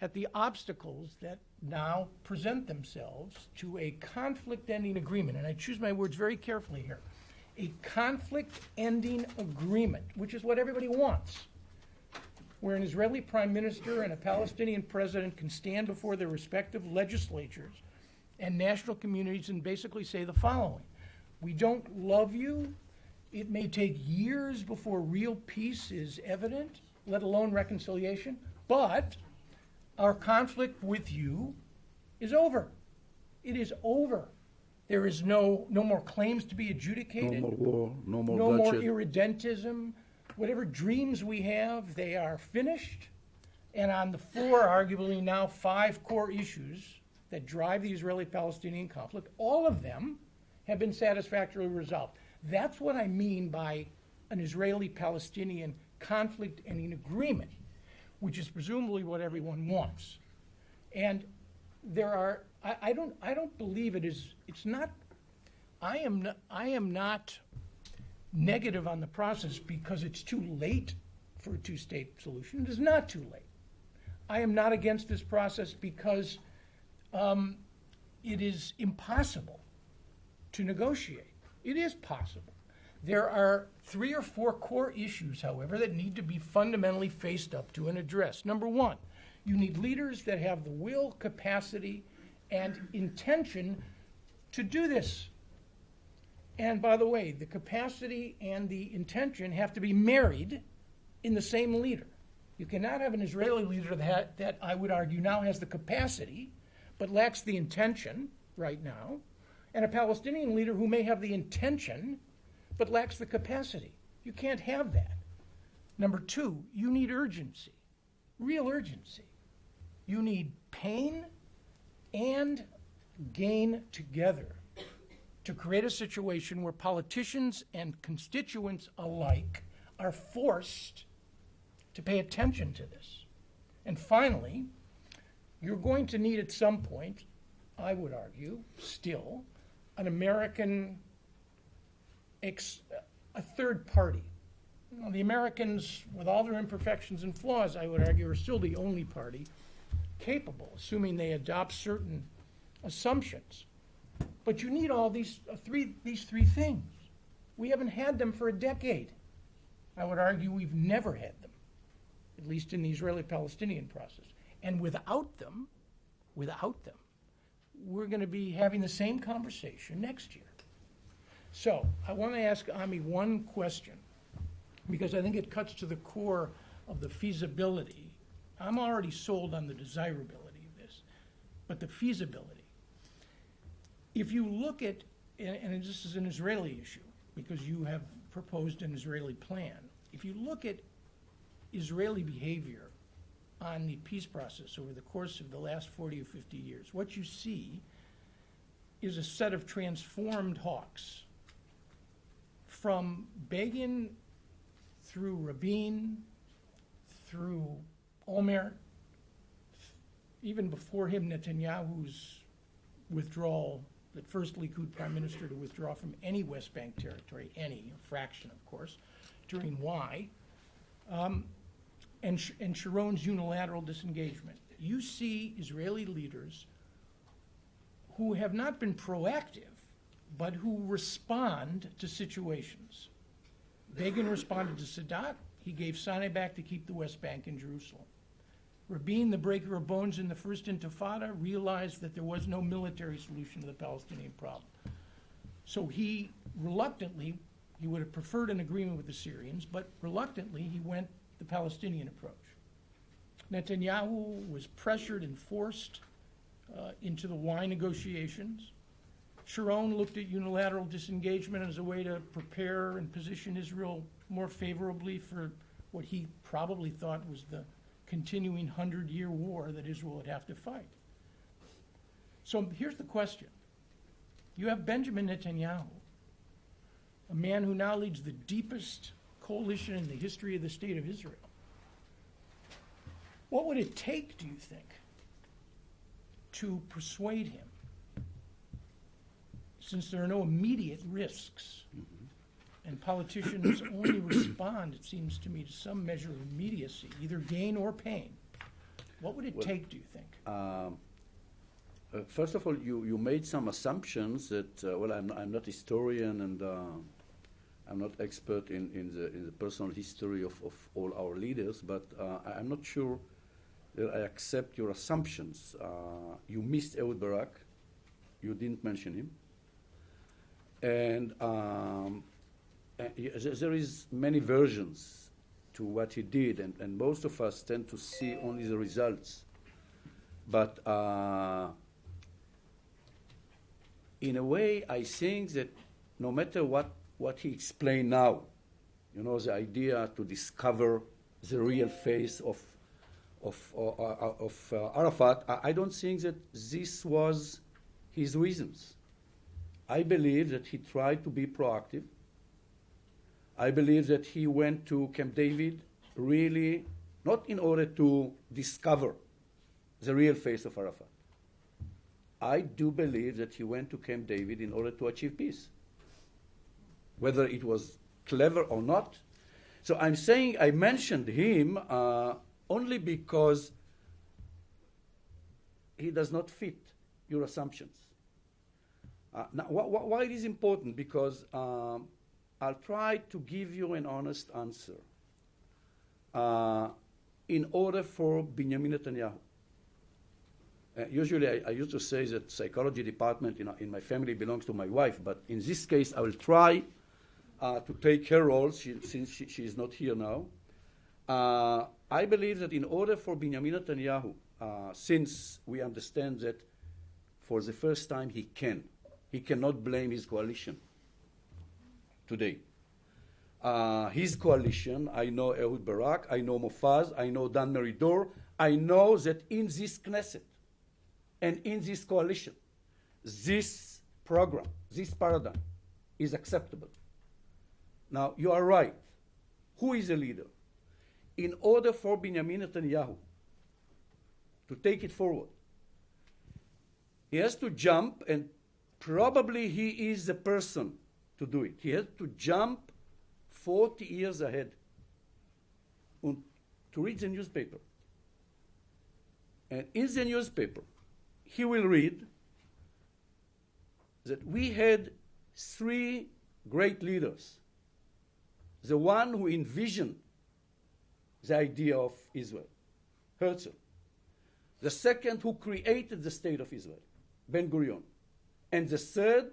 at the obstacles that now present themselves to a conflict-ending agreement. And I choose my words very carefully here. A conflict-ending agreement, which is what everybody wants, where an Israeli prime minister and a Palestinian president can stand before their respective legislatures and national communities and basically say the following. We don't love you. It may take years before real peace is evident, let alone reconciliation, but our conflict with you is over. It is over. There is no more claims to be adjudicated. No more war, no more no more bloodshed. irredentism. Whatever dreams we have, they are finished. And on the four, arguably now 5 core issues that drive the Israeli-Palestinian conflict, all of them have been satisfactorily resolved. That's what I mean by an Israeli-Palestinian conflict and an agreement, which is presumably what everyone wants. And there are, I don't believe it is, it's not, I am not negative on the process because it's too late for a two-state solution. It is not too late. I am not against this process because it is impossible to negotiate. It is possible. There are 3 or 4 core issues, however, that need to be fundamentally faced up to and addressed. Number 1, you need leaders that have the will, capacity, and intention to do this. And by the way, the capacity and the intention have to be married in the same leader. You cannot have an Israeli leader that I would argue now has the capacity but lacks the intention right now, and a Palestinian leader who may have the intention but lacks the capacity. You can't have that. Number 2, you need urgency, real urgency. You need pain and gain together to create a situation where politicians and constituents alike are forced to pay attention to this. And finally, you're going to need at some point, I would argue, still, an American, a third party. You know, the Americans, with all their imperfections and flaws, I would argue, are still the only party capable, assuming they adopt certain assumptions. But you need all these three things. We haven't had them for a decade. I would argue we've never had them, at least in the Israeli-Palestinian process. And without them, we're going to be having the same conversation next year. So I want to ask Ami one question, because I think it cuts to the core of the feasibility. I'm already sold on the desirability of this, but the feasibility. If you look at, and this is an Israeli issue, because you have proposed an Israeli plan, if you look at Israeli behavior on the peace process over the course of the last 40 or 50 years, what you see is a set of transformed hawks from Begin through Rabin, through Omer, even before him Netanyahu's withdrawal, the first Likud prime minister to withdraw from any West Bank territory, a fraction of course, during Y, and Sharon's unilateral disengagement. You see Israeli leaders who have not been proactive, but who respond to situations. Begin responded to Sadat. He gave Sinai back to keep the West Bank in Jerusalem. Rabin, the breaker of bones in the first Intifada, realized that there was no military solution to the Palestinian problem. So he reluctantly, he would have preferred an agreement with the Syrians, but reluctantly he went the Palestinian approach. Netanyahu was pressured and forced into the Y negotiations. Sharon looked at unilateral disengagement as a way to prepare and position Israel more favorably for what he probably thought was the continuing 100-year war that Israel would have to fight. So here's the question. You have Benjamin Netanyahu, a man who now leads the deepest coalition in the history of the state of Israel. What would it take, do you think, to persuade him, since there are no immediate risks, and politicians only respond, it seems to me, to some measure of immediacy, either gain or pain? What would it take, do you think? First of all, you made some assumptions that, I'm not a historian and I'm not expert in the personal history of all our leaders, but I'm not sure that I accept your assumptions. You missed Ehud Barak. You didn't mention him. And there is many versions to what he did, and most of us tend to see only the results. But in a way, I think that no matter what he explained now, you know, the idea to discover the real face of Arafat, I don't think that this was his reasons. I believe that he tried to be proactive. I believe that he went to Camp David really not in order to discover the real face of Arafat. I do believe that he went to Camp David in order to achieve peace. Whether it was clever or not. So I'm saying I mentioned him only because he does not fit your assumptions. Now, why it is important? Because I'll try to give you an honest answer. In order for Benjamin Netanyahu, usually I used to say that psychology department in my family belongs to my wife, but in this case I will try to take her role since she is not here now. I believe that in order for Benjamin Netanyahu, since we understand that for the first time he cannot blame his coalition today. His coalition, I know Ehud Barak, I know Mofaz, I know Dan Meridor, I know that in this Knesset and in this coalition, this program, this paradigm is acceptable. Now, you are right. Who is a leader? In order for Benjamin Netanyahu to take it forward, he has to jump, and probably he is the person to do it. He has to jump 40 years ahead to read the newspaper. And in the newspaper, he will read that we had 3 great leaders. The one who envisioned the idea of Israel, Herzl. The second who created the state of Israel, Ben-Gurion. And the third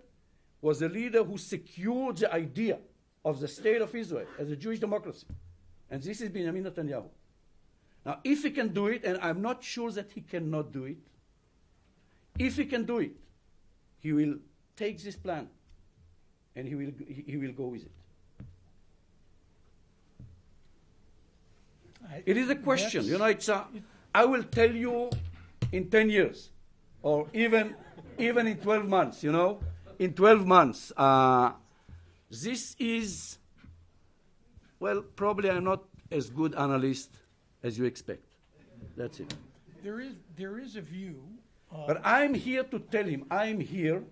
was a leader who secured the idea of the state of Israel as a Jewish democracy. And this is Benjamin Netanyahu. Now, if he can do it, and I'm not sure that he cannot do it, if he can do it, he will take this plan and he will go with it. It is a question. You know, I will tell you in 10 years or even in 12 months, you know. In 12 months, this is, well, probably I'm not as good analyst as you expect. That's it. There is a view. But I'm here to tell him, I'm here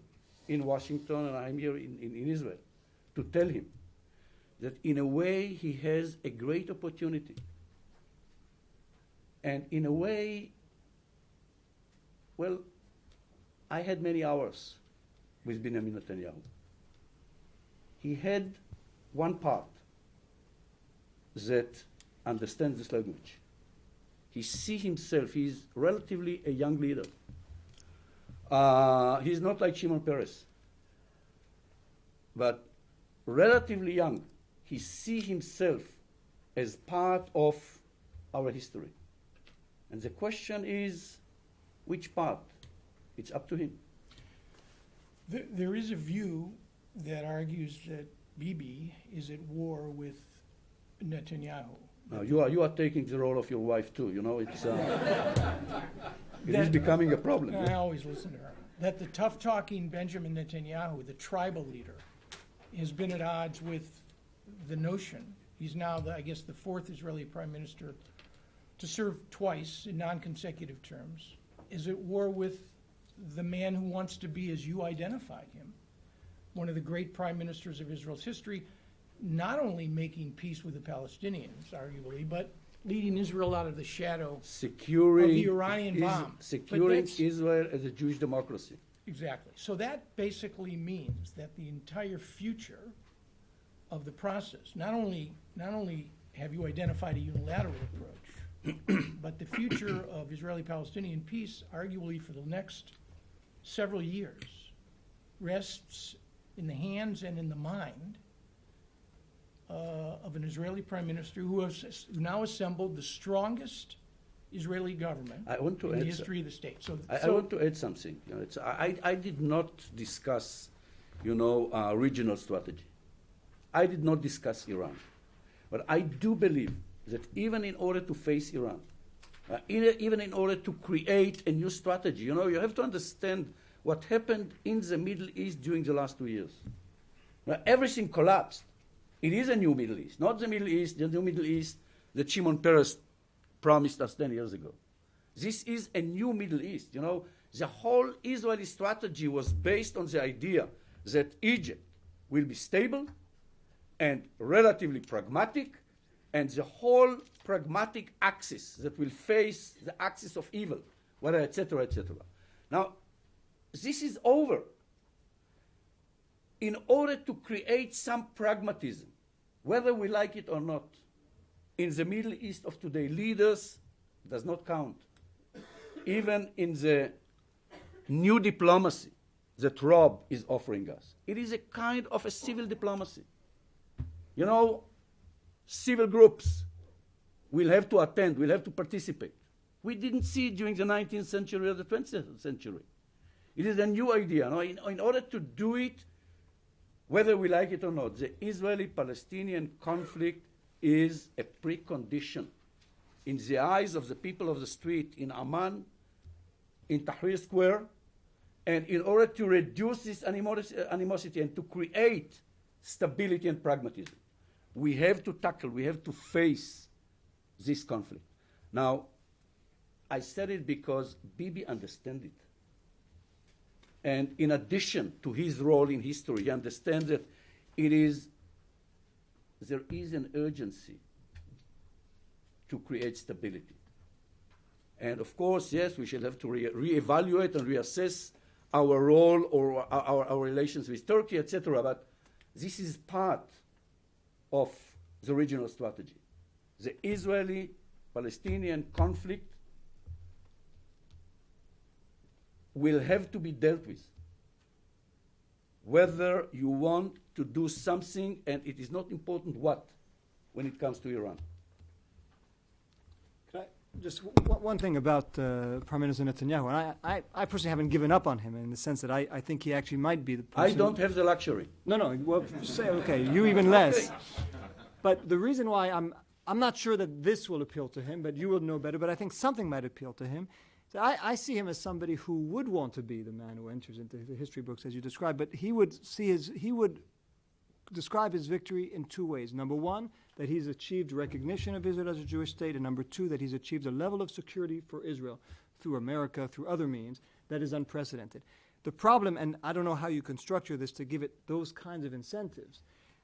in Washington and I'm here in Israel to tell him that in a way he has a great opportunity. And in a way, well, I had many hours with Benjamin Netanyahu. He had one part that understands this language. He sees himself, he's relatively a young leader. He's not like Shimon Peres, but relatively young. He sees himself as part of our history. And the question is, which part? It's up to him. There is a view that argues that Bibi is at war with Netanyahu. Now, you are taking the role of your wife too. You know, it's it is becoming a problem. I always listen to her. That the tough-talking Benjamin Netanyahu, the tribal leader, has been at odds with the notion. He's now, I guess, the 4th Israeli prime minister to serve twice in non-consecutive terms, is at war with the man who wants to be, as you identified him, one of the great prime ministers of Israel's history, not only making peace with the Palestinians, arguably, but leading Israel out of the shadow of the Iranian bomb. Securing Israel as a Jewish democracy. Exactly. So that basically means that the entire future of the process, not only have you identified a unilateral approach, but the future of Israeli-Palestinian peace, arguably for the next several years, rests in the hands and in the mind of an Israeli prime minister who has now assembled the strongest Israeli government I want to in the add history of the state. I want to add something. You know, I did not discuss, regional strategy. I did not discuss Iran. But I do believe that even in order to face Iran, even in order to create a new strategy, you have to understand what happened in the Middle East during the last 2 years. Now, everything collapsed. It is a new Middle East, not the Middle East, the new Middle East that Shimon Peres promised us 10 years ago. This is a new Middle East. The whole Israeli strategy was based on the idea that Egypt will be stable and relatively pragmatic, and the whole pragmatic axis that will face the axis of evil, whether, etc., etc. Now, this is over. In order to create some pragmatism, whether we like it or not, in the Middle East of today, leaders does not count. Even in the new diplomacy that Rob is offering us, it is a kind of a civil diplomacy. Civil groups will have to attend, will have to participate. We didn't see it during the 19th century or the 20th century. It is a new idea. In order to do it, whether we like it or not, the Israeli-Palestinian conflict is a precondition in the eyes of the people of the street in Amman, in Tahrir Square, and in order to reduce this animosity and to create stability and pragmatism, we have to tackle, we have to face this conflict. Now, I said it because Bibi understands it. And in addition to his role in history, he understands that there is an urgency to create stability. And of course, yes, we shall have to reevaluate and reassess our role or our relations with Turkey, etc. But this is part of the regional strategy. The Israeli-Palestinian conflict will have to be dealt with, whether you want to do something, and it is not important what, when it comes to Iran. Just one thing about Prime Minister Netanyahu, and I personally haven't given up on him in the sense that I think he actually might be the person. I don't have the luxury. No, well, say, okay, you even less. But the reason why I'm not sure that this will appeal to him, but you will know better, but I think something might appeal to him. So I see him as somebody who would want to be the man who enters into the history books as you described, but he would describe his victory in two ways. Number one, that he's achieved recognition of Israel as a Jewish state, and number two, that he's achieved a level of security for Israel through America, through other means, that is unprecedented. The problem, and I don't know how you can structure this to give it those kinds of incentives,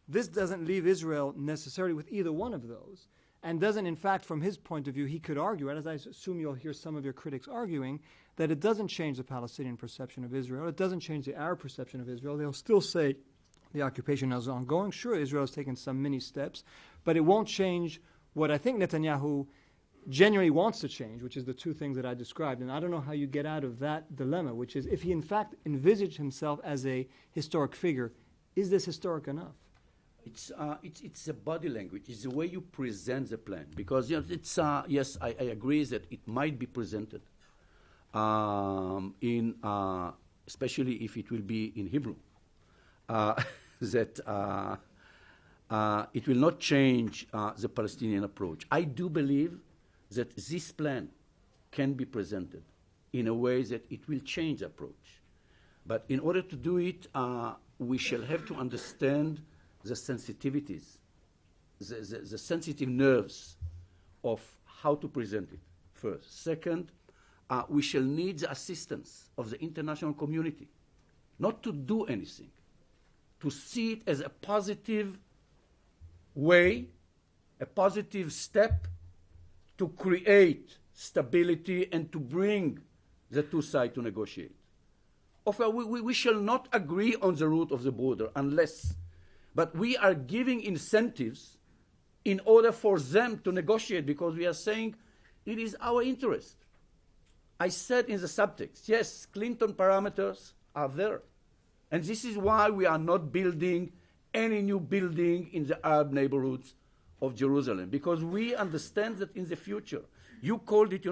this doesn't leave Israel necessarily with either one of those, and doesn't, in fact, from his point of view, he could argue, and as I assume you'll hear some of your critics arguing, that it doesn't change the Palestinian perception of Israel, it doesn't change the Arab perception of Israel. They'll still say the occupation is ongoing. Sure, Israel has taken some mini steps, but it won't change what I think Netanyahu genuinely wants to change, which is the two things that I described. And I don't know how you get out of that dilemma, which is if he in fact envisaged himself as a historic figure, is this historic enough? It's the body language. It's the way you present the plan. Because it's yes, I agree that it might be presented especially if it will be in Hebrew. That it will not change the Palestinian approach. I do believe that this plan can be presented in a way that it will change the approach. But in order to do it, we shall have to understand the sensitivities, the sensitive nerves of how to present it, first. Second, we shall need the assistance of the international community, not to do anything, to see it as a positive way, a positive step to create stability and to bring the two sides to negotiate. We shall not agree on the route of the border unless, but we are giving incentives in order for them to negotiate because we are saying it is our interest. I said in the subtext, yes, Clinton parameters are there. And this is why we are not building any new building in the Arab neighborhoods of Jerusalem, because we understand that in the future, You called it,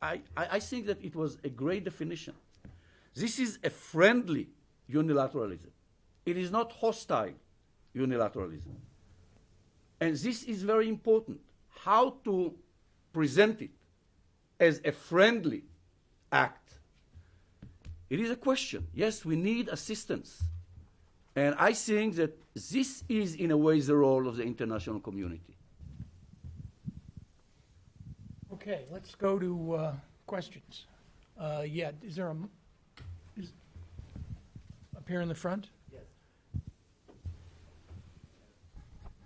I think that it was a great definition. This is a friendly unilateralism. It is not hostile unilateralism. And this is very important, how to present it as a friendly act. It is a question. Yes, we need assistance. And I think that this is, in a way, the role of the international community. Okay, let's go to questions. Yeah, is there up here in the front? Yes.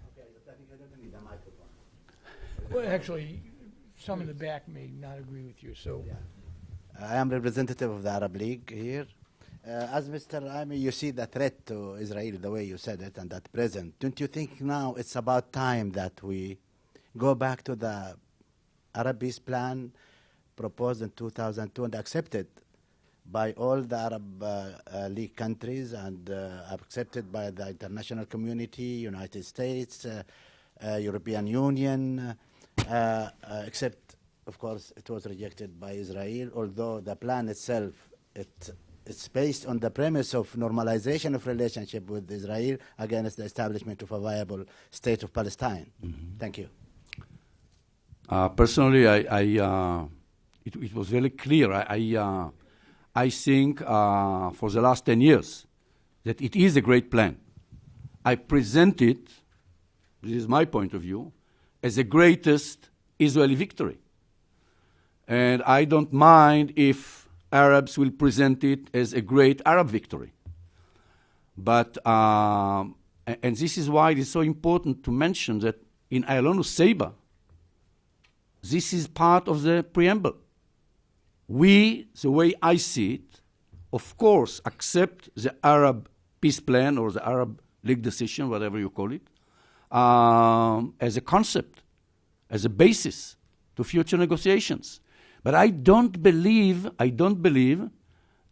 Okay, I think I don't need a microphone. Well, actually, some in the back may not agree with you, so. Yeah. I am representative of the Arab League here. As Mr. Ami, you see the threat to Israel the way you said it and at present. Don't you think now it's about time that we go back to the Arab peace plan proposed in 2002 and accepted by all the Arab League countries and accepted by the international community, United States, European Union, except, of course, it was rejected by Israel, although the plan itself, it's based on the premise of normalization of relationship with Israel against the establishment of a viable state of Palestine. Mm-hmm. Thank you. Personally, it was very clear. I think for the last 10 years that it is a great plan. I present it, this is my point of view, as the greatest Israeli victory. And I don't mind if Arabs will present it as a great Arab victory. But, and this is why it is so important to mention that in Ayalon Seba, this is part of the preamble. We, the way I see it, of course, accept the Arab peace plan or the Arab League decision, whatever you call it, as a concept, as a basis to future negotiations. But I don't believe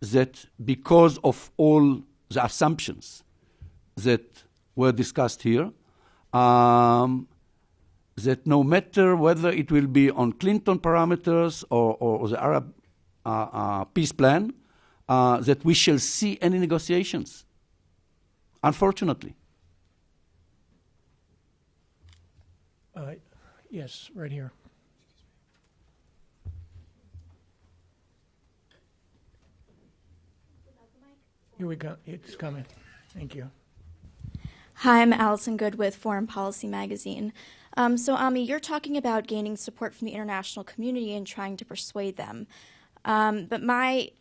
that because of all the assumptions that were discussed here, that no matter whether it will be on Clinton parameters or the Arab peace plan, that we shall see any negotiations, unfortunately. Yes, right here. Here we go. It's coming. Thank you. Hi, I'm Allison Good with Foreign Policy Magazine. So, Ami, you're talking about gaining support from the international community and trying to persuade them. But my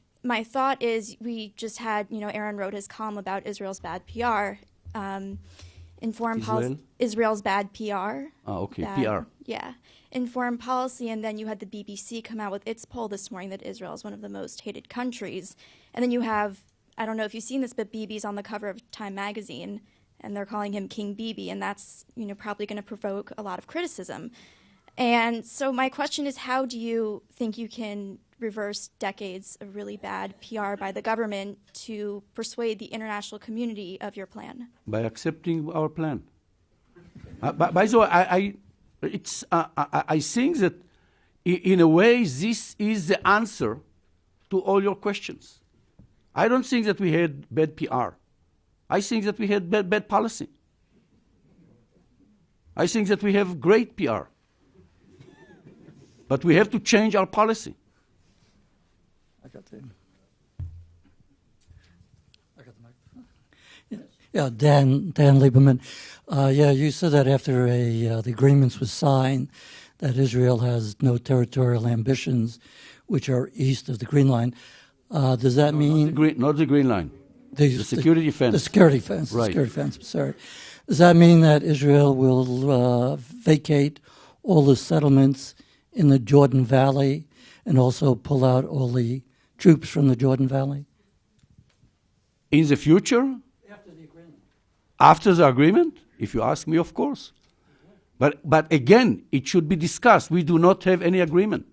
thought is we just had, Aaron wrote his column about Israel's bad PR. In foreign policy, Israel's bad PR. Oh, okay, PR. Yeah, in foreign policy, and then you had the BBC come out with its poll this morning that Israel is one of the most hated countries. And then you have, I don't know if you've seen this, but Bibi's on the cover of Time magazine, and they're calling him King Bibi, and that's probably going to provoke a lot of criticism. And so my question is, how do you think you can reverse decades of really bad PR by the government to persuade the international community of your plan? By accepting our plan. By the way, I think that in a way this is the answer to all your questions. I don't think that we had bad PR. I think that we had bad policy. I think that we have great PR. But we have to change our policy. I got the microphone. Yeah, Dan Lieberman. You said that after the agreements was signed, that Israel has no territorial ambitions, which are east of the Green Line. Does that mean not the Green Line? The security fence. The security fence. Right. The security fence. Sorry. Does that mean that Israel will vacate all the settlements in the Jordan Valley and also pull out all the troops from the Jordan Valley? In the future? After the agreement. After the agreement? If you ask me, of course. But again, it should be discussed. We do not have any agreement.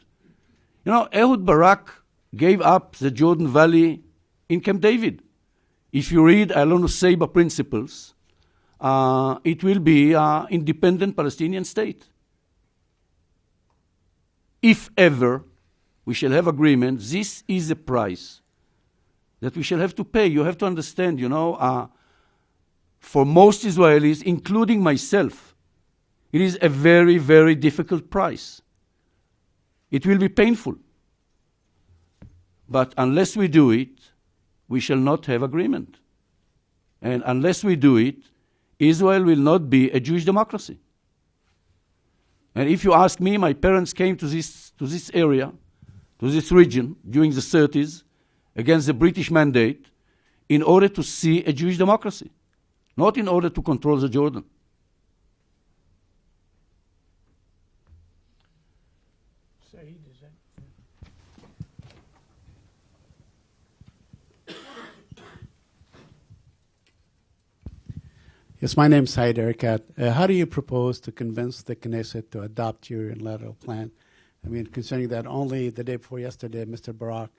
Ehud Barak gave up the Jordan Valley in Camp David. If you read Ayalon Seba principles, it will be an independent Palestinian state. if ever we shall have agreement, this is a price that we shall have to pay. You have to understand, for most Israelis, including myself, it is a very, very difficult price. It will be painful. But unless we do it, we shall not have agreement. And unless we do it, Israel will not be a Jewish democracy. And if you ask me, my parents came to this area, to this region, during the 30s, against the British mandate, in order to see a Jewish democracy, not in order to control the Jordan. Saeed, is that? Yes, my name is Saeed Erekat. How do you propose to convince the Knesset to adopt your unilateral plan? I mean, concerning that only the day before yesterday, Mr. Barak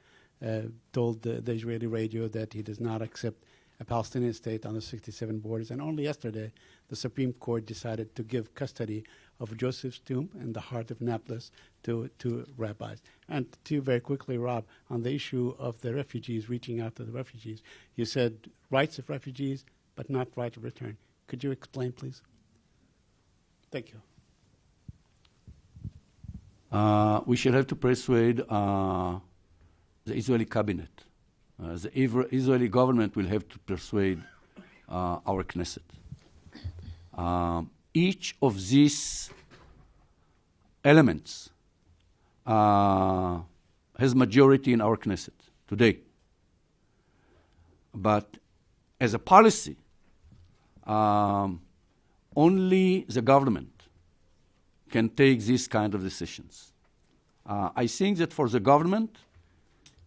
told the Israeli radio that he does not accept a Palestinian state on the 67 borders. And only yesterday, the Supreme Court decided to give custody of Joseph's tomb in the heart of Nablus to rabbis. And to very quickly, Rob, on the issue of the refugees, reaching out to the refugees, you said rights of refugees, but not right of return. Could you explain, please? Thank you. We shall have to persuade the Israeli cabinet. The Israeli government will have to persuade our Knesset. Each of these elements has majority in our Knesset today. But as a policy, only the government can take these kind of decisions. I think that for the government,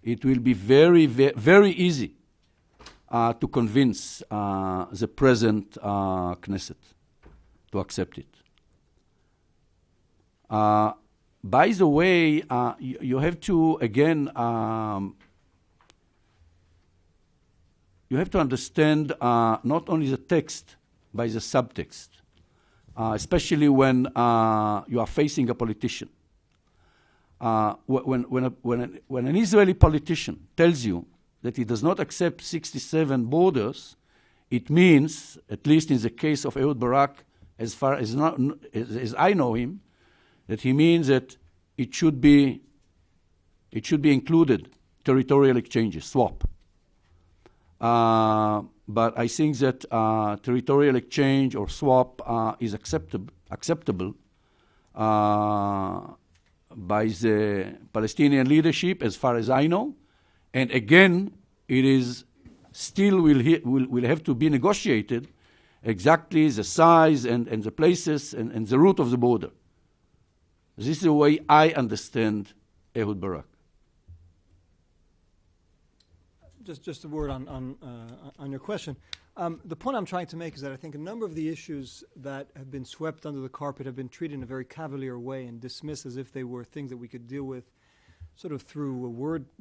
it will be very, very easy to convince the present Knesset to accept it. By the way, you have to, again, you have to understand not only the text, but the subtext, especially when you are facing a politician. When an Israeli politician tells you that he does not accept 67 borders, it means, at least in the case of Ehud Barak, as far as I know him, that he means that it should be included territorial exchanges, swap. But I think that territorial exchange or swap is acceptable by the Palestinian leadership, as far as I know. And again, it is still will have to be negotiated exactly the size and the places and the route of the border. This is the way I understand Ehud Barak. Just a word on your question. The point I'm trying to make is that I think a number of the issues that have been swept under the carpet have been treated in a very cavalier way and dismissed as if they were things that we could deal with sort of through a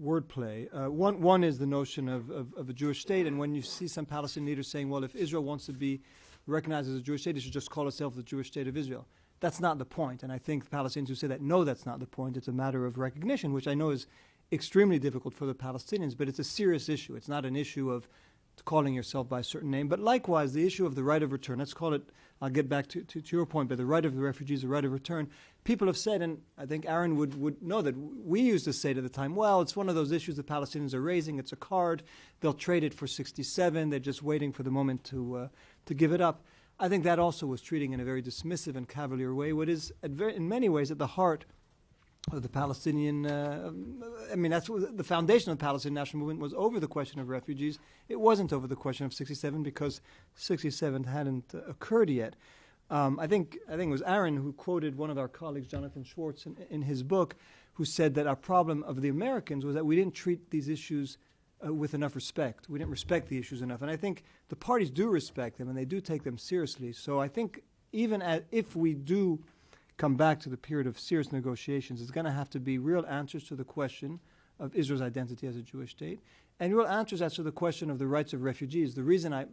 wordplay. One is the notion of a Jewish state, and when you see some Palestinian leaders saying, well, if Israel wants to be recognized as a Jewish state, it should just call itself the Jewish state of Israel. That's not the point, and I think the Palestinians who say that, no, that's not the point. It's a matter of recognition, which I know is extremely difficult for the Palestinians, but it's a serious issue. It's not an issue of calling yourself by a certain name, but likewise, the issue of the right of return, let's call it, I'll get back to your point, but the right of the refugees, the right of return, people have said, and I think Aaron would know that we used to say at the time, well, it's one of those issues the Palestinians are raising, it's a card, they'll trade it for 67, they're just waiting for the moment to give it up. I think that also was treating in a very dismissive and cavalier way, what is in many ways at the heart of the Palestinian, that's the foundation of the Palestinian national movement was over the question of refugees. It wasn't over the question of 67 because 67 hadn't occurred yet. I think it was Aaron who quoted one of our colleagues, Jonathan Schwartz, in his book, who said that our problem of the Americans was that we didn't treat these issues with enough respect. We didn't respect the issues enough. And I think the parties do respect them and they do take them seriously. So I think even if we do come back to the period of serious negotiations, it's going to have to be real answers to the question of Israel's identity as a Jewish state and real answers as to the question of the rights of refugees. The reason I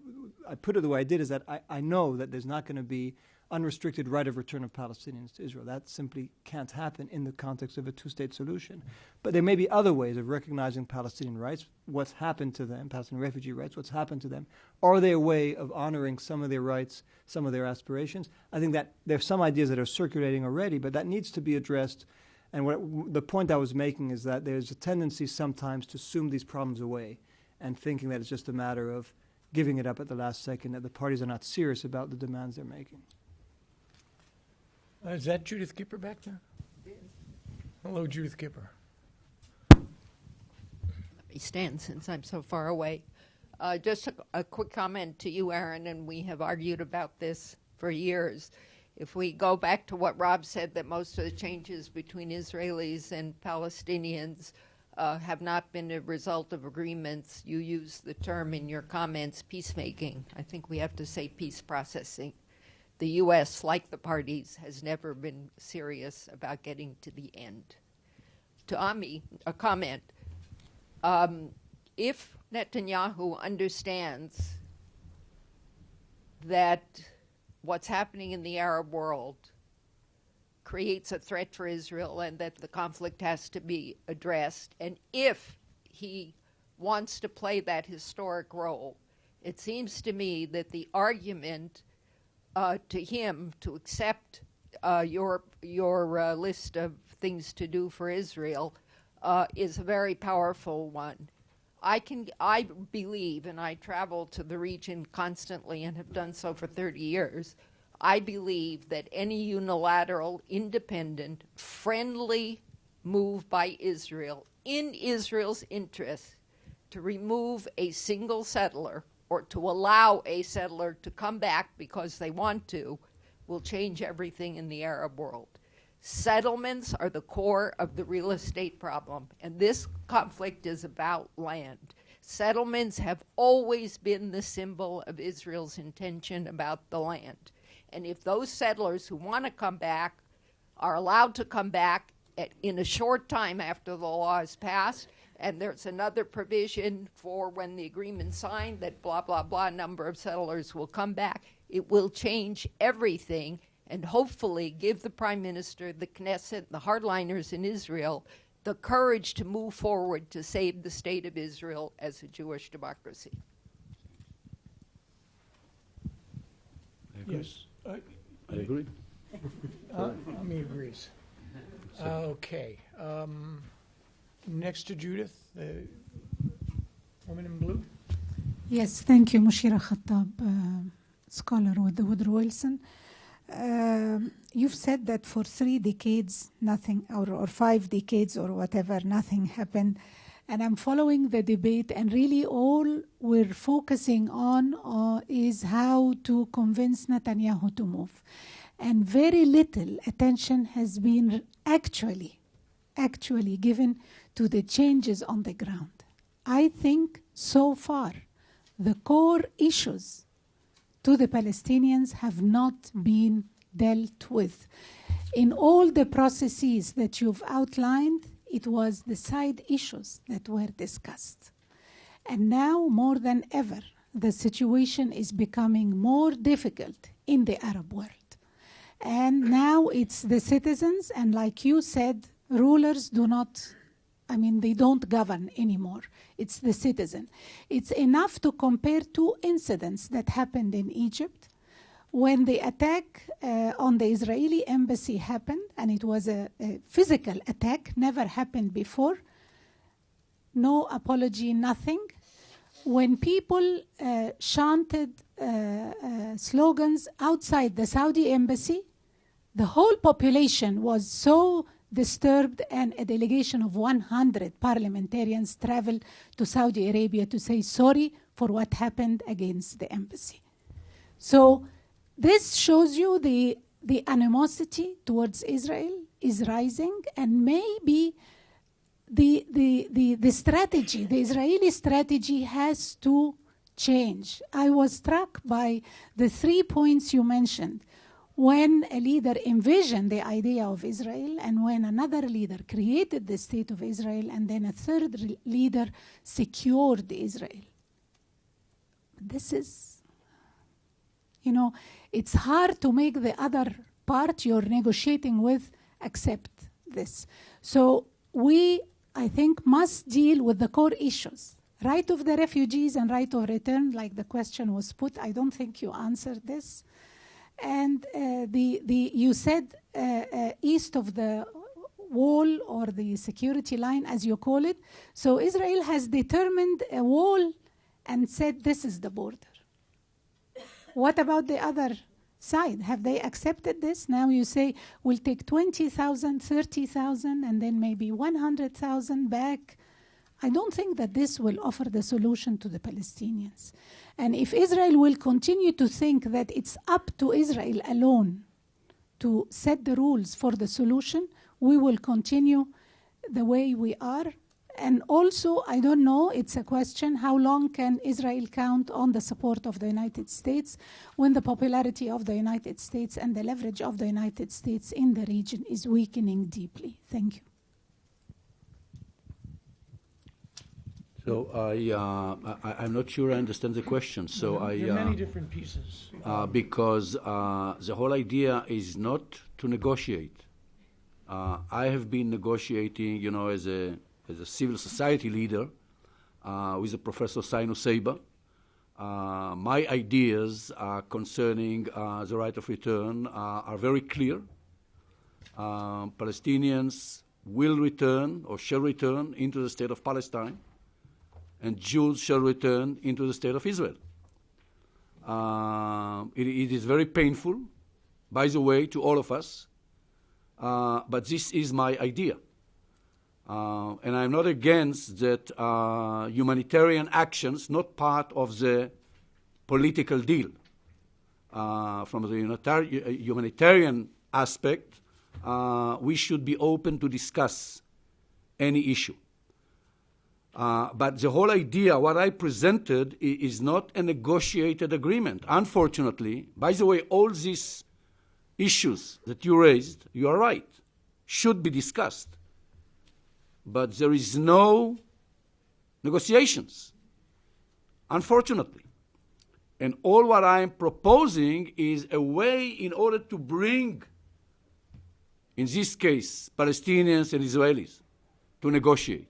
put it the way I did is that I know that there's not going to be unrestricted right of return of Palestinians to Israel. That simply can't happen in the context of a two-state solution. But there may be other ways of recognizing Palestinian rights, what's happened to them, Palestinian refugee rights, what's happened to them. Are they a way of honoring some of their rights, some of their aspirations? I think that there's some ideas that are circulating already, but that needs to be addressed. And the point I was making is that there's a tendency sometimes to assume these problems away and thinking that it's just a matter of giving it up at the last second, that the parties are not serious about the demands they're making. Is that Judith Kipper back there? Hello, Judith Kipper. Let me stand since I'm so far away. Just a quick comment to you, Aaron, and we have argued about this for years. If we go back to what Rob said, that most of the changes between Israelis and Palestinians have not been a result of agreements. You use the term in your comments, peacemaking. I think we have to say peace processing. The U.S., like the parties, has never been serious about getting to the end. To Ami, a comment. If Netanyahu understands that what's happening in the Arab world creates a threat for Israel and that the conflict has to be addressed, and if he wants to play that historic role, it seems to me that the argument to him to accept your list of things to do for Israel is a very powerful one. I believe, and I travel to the region constantly and have done so for 30 years, I believe that any unilateral, independent, friendly move by Israel in Israel's interest to remove a single settler or to allow a settler to come back because they want to will change everything in the Arab world. Settlements are the core of the real estate problem, and this conflict is about land. Settlements have always been the symbol of Israel's intention about the land. And if those settlers who want to come back are allowed to come back in a short time after the law is passed, and there's another provision for when the agreement's signed that blah, blah, blah, number of settlers will come back, it will change everything and hopefully give the Prime Minister, the Knesset, the hardliners in Israel the courage to move forward to save the state of Israel as a Jewish democracy. Yes. I agree. Ami agrees. Okay. Next to Judith, the woman in blue. Yes, thank you, Mushira Khattab, scholar with the Woodrow Wilson. You've said that for 3 decades, nothing, or 5 decades or whatever, nothing happened. And I'm following the debate, and really all we're focusing on is how to convince Netanyahu to move. And very little attention has been actually given to the changes on the ground. I think so far the core issues to the Palestinians have not been dealt with. In all the processes that you've outlined, it was the side issues that were discussed. And now, more than ever, the situation is becoming more difficult in the Arab world. And now it's the citizens, and like you said, rulers they don't govern anymore. It's the citizen. It's enough to compare 2 incidents that happened in Egypt. When the attack on the Israeli embassy happened, and it was a physical attack, never happened before, no apology, nothing. When people chanted slogans outside the Saudi embassy, the whole population was so disturbed, and a delegation of 100 parliamentarians traveled to Saudi Arabia to say sorry for what happened against the embassy. So this shows you the animosity towards Israel is rising, and maybe the strategy, the Israeli strategy has to change. I was struck by the 3 points you mentioned. When a leader envisioned the idea of Israel, and when another leader created the state of Israel, and then a third leader secured Israel. This is, It's hard to make the other part you're negotiating with accept this. So we, I think, must deal with the core issues. Right of the refugees and right of return, like the question was put, I don't think you answered this. And you said east of the wall or the security line, as you call it. So Israel has determined a wall and said this is the border. What about the other side? Have they accepted this? Now you say we'll take 20,000, 30,000, and then maybe 100,000 back. I don't think that this will offer the solution to the Palestinians. And if Israel will continue to think that it's up to Israel alone to set the rules for the solution, we will continue the way we are. And also, I don't know, it's a question, how long can Israel count on the support of the United States when the popularity of the United States and the leverage of the United States in the region is weakening deeply? Thank you. So I'm not sure I understand the question. So there are many different pieces. Because the whole idea is not to negotiate. I have been negotiating, as a civil society leader with Professor Sainu Seiba. My ideas concerning the right of return are very clear. Palestinians will return or shall return into the state of Palestine, and Jews shall return into the state of Israel. It is very painful, by the way, to all of us, but this is my idea. And I'm not against that humanitarian actions, not part of the political deal. From the humanitarian aspect, we should be open to discuss any issue. But the whole idea, what I presented, is not a negotiated agreement. Unfortunately, by the way, all these issues that you raised, you are right, should be discussed. But there is no negotiations, unfortunately. And all what I am proposing is a way in order to bring, in this case, Palestinians and Israelis to negotiate.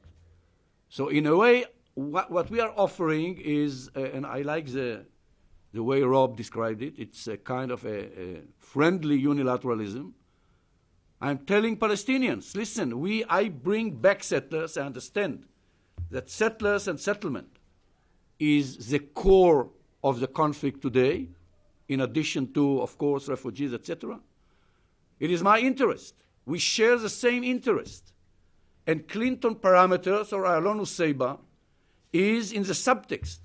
So in a way, what we are offering is, and I like the way Rob described it, it's a kind of a friendly unilateralism. I'm telling Palestinians, listen, I bring back settlers. I understand that settlers and settlement is the core of the conflict today, in addition to, of course, refugees, etc. It is my interest. We share the same interest. And Clinton parameters, or Ayalon Seiba, is in the subtext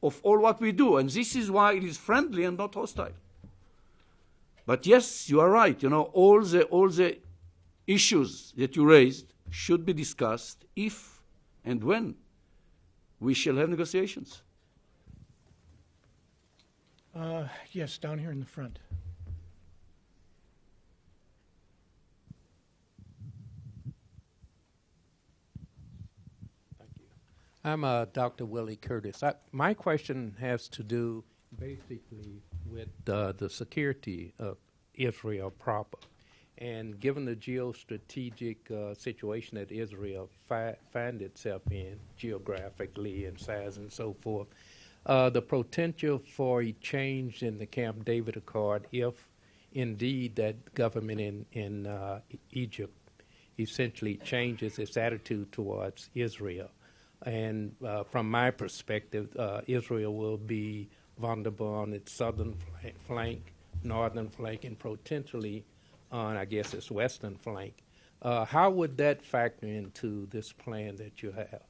of all what we do. And this is why it is friendly and not hostile. But yes, you are right. All the issues that you raised should be discussed if and when we shall have negotiations. Yes, down here in the front. I'm Dr. Willie Curtis. My question has to do basically with the security of Israel proper. And given the geostrategic situation that Israel finds itself in, geographically and size and so forth, the potential for a change in the Camp David Accord, if indeed that government in Egypt essentially changes its attitude towards Israel. And from my perspective, Israel will be vulnerable on its southern flank, northern flank, and potentially on, I guess, its western flank. How would that factor into this plan that you have?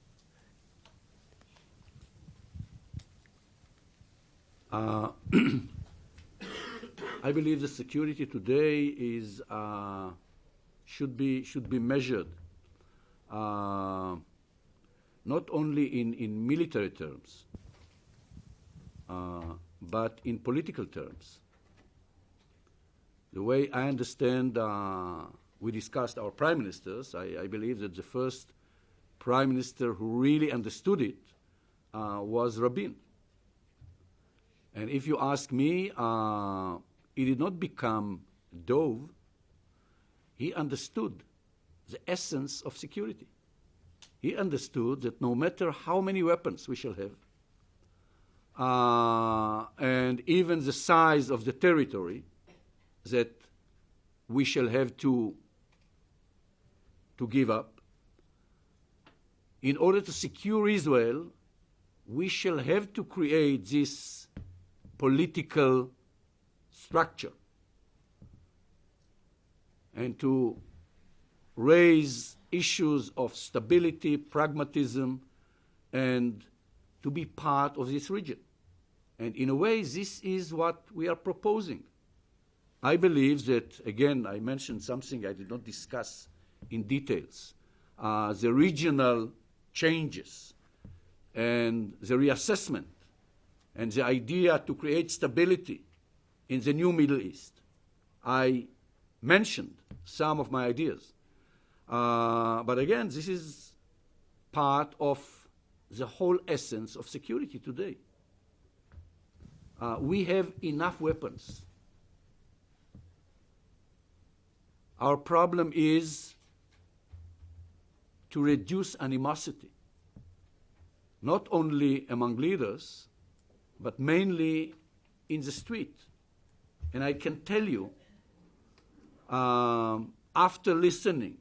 I believe the security today is should be measured not only in military terms, but in political terms. The way I understand, we discussed our prime ministers. I believe that the first prime minister who really understood it was Rabin. And if you ask me, he did not become dove. He understood the essence of security. He understood that no matter how many weapons we shall have, and even the size of the territory that we shall have to give up, in order to secure Israel, we shall have to create this political structure and to raise issues of stability, pragmatism, and to be part of this region. And in a way, this is what we are proposing. I believe that, again, I mentioned something I did not discuss in details, the regional changes and the reassessment and the idea to create stability in the new Middle East. I mentioned some of my ideas. But again, this is part of the whole essence of security today. We have enough weapons. Our problem is to reduce animosity, not only among leaders, but mainly in the street. And I can tell you, after listening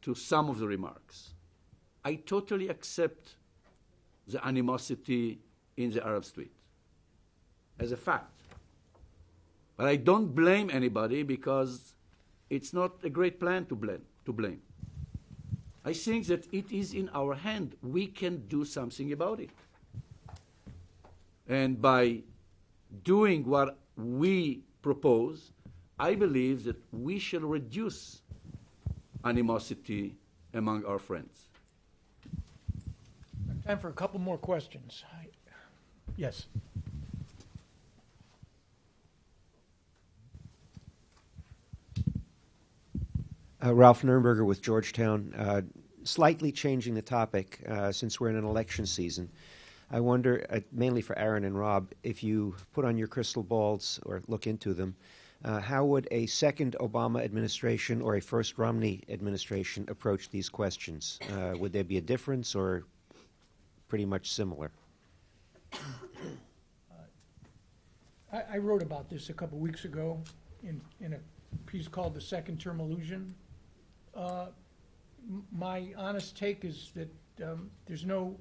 to some of the remarks, I totally accept the animosity in the Arab street as a fact. But I don't blame anybody because it's not a great plan to blame. I think that it is in our hand. We can do something about it. And by doing what we propose, I believe that we shall reduce animosity among our friends. Time for a couple more questions. Yes. Ralph Nurnberger with Georgetown. Slightly changing the topic, since we're in an election season, I wonder, mainly for Aaron and Rob, if you put on your crystal balls or look into them, how would a second Obama administration or a first Romney administration approach these questions? Would there be a difference or pretty much similar? I wrote about this a couple weeks ago in a piece called The Second Term Illusion. My honest take is that there's no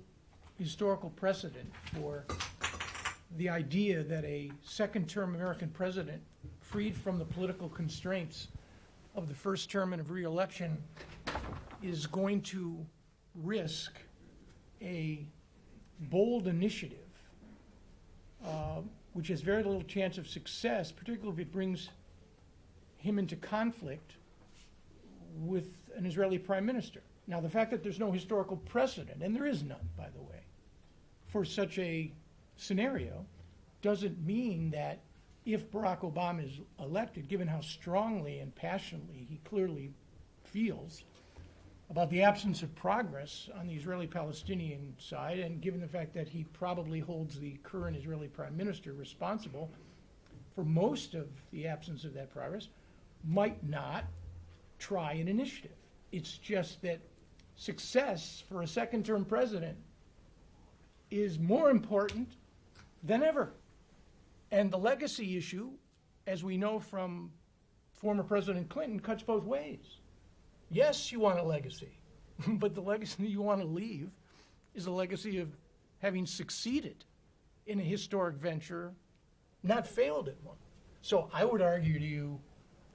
historical precedent for the idea that a second-term American president, freed from the political constraints of the first term and of re-election, is going to risk a bold initiative, which has very little chance of success, particularly if it brings him into conflict with an Israeli prime minister. Now, the fact that there's no historical precedent, and there is none, by the way, for such a scenario doesn't mean that if Barack Obama is elected, given how strongly and passionately he clearly feels about the absence of progress on the Israeli-Palestinian side, and given the fact that he probably holds the current Israeli prime minister responsible for most of the absence of that progress, might not try an initiative. It's just that success for a second-term president is more important than ever. And the legacy issue, as we know from former President Clinton, cuts both ways. Yes, you want a legacy, but the legacy you want to leave is a legacy of having succeeded in a historic venture, not failed at one. So I would argue to you,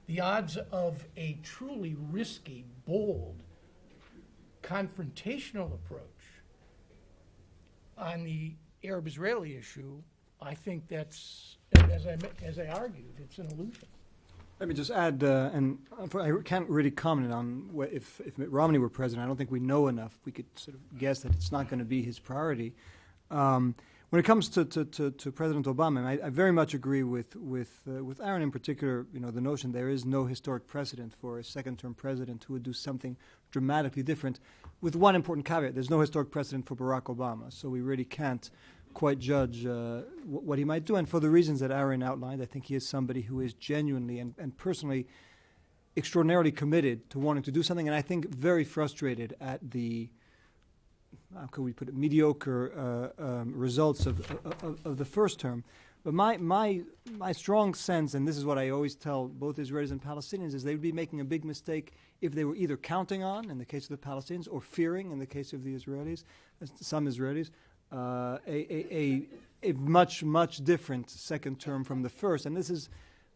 the odds of a truly risky, bold, confrontational approach on the Arab-Israeli issue, I think that's, as I argued, it's an illusion. Let me just add, and I can't really comment on if Mitt Romney were president. I don't think we know enough. We could sort of guess that it's not going to be his priority. When it comes to President Obama, I very much agree with Aaron in particular. You know, the notion there is no historic precedent for a second-term president who would do something dramatically different. With one important caveat: there's no historic precedent for Barack Obama, so we really can't quite judge what he might do. And for the reasons that Aaron outlined, I think he is somebody who is genuinely and personally extraordinarily committed to wanting to do something, and I think very frustrated at the, how could we put it, mediocre results of the first term. But my strong sense, and this is what I always tell both Israelis and Palestinians, is they would be making a big mistake if they were either counting on, in the case of the Palestinians, or fearing, in the case of the Israelis, some Israelis, a much different second term from the first. And this is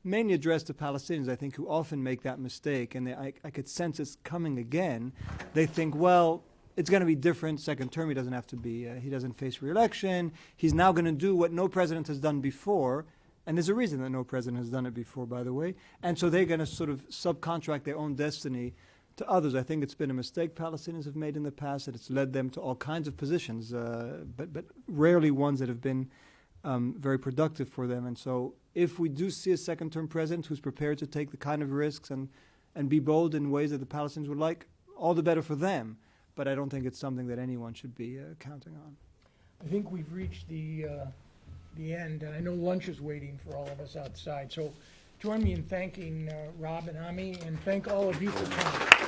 mainly addressed to Palestinians, I think, who often make that mistake, and I could sense it's coming again. They think, well, it's going to be different. Second term, he doesn't have to be, he doesn't face re-election. He's now going to do what no president has done before, and there's a reason that no president has done it before, by the way. And so they're going to sort of subcontract their own destiny to others. I think it's been a mistake Palestinians have made in the past, that it's led them to all kinds of positions, but rarely ones that have been very productive for them. And so if we do see a second-term president who's prepared to take the kind of risks and be bold in ways that the Palestinians would like, all the better for them. But I don't think it's something that anyone should be counting on. I think we've reached the end, and I know lunch is waiting for all of us outside. So join me in thanking Rob and Ami, and thank all of you for coming.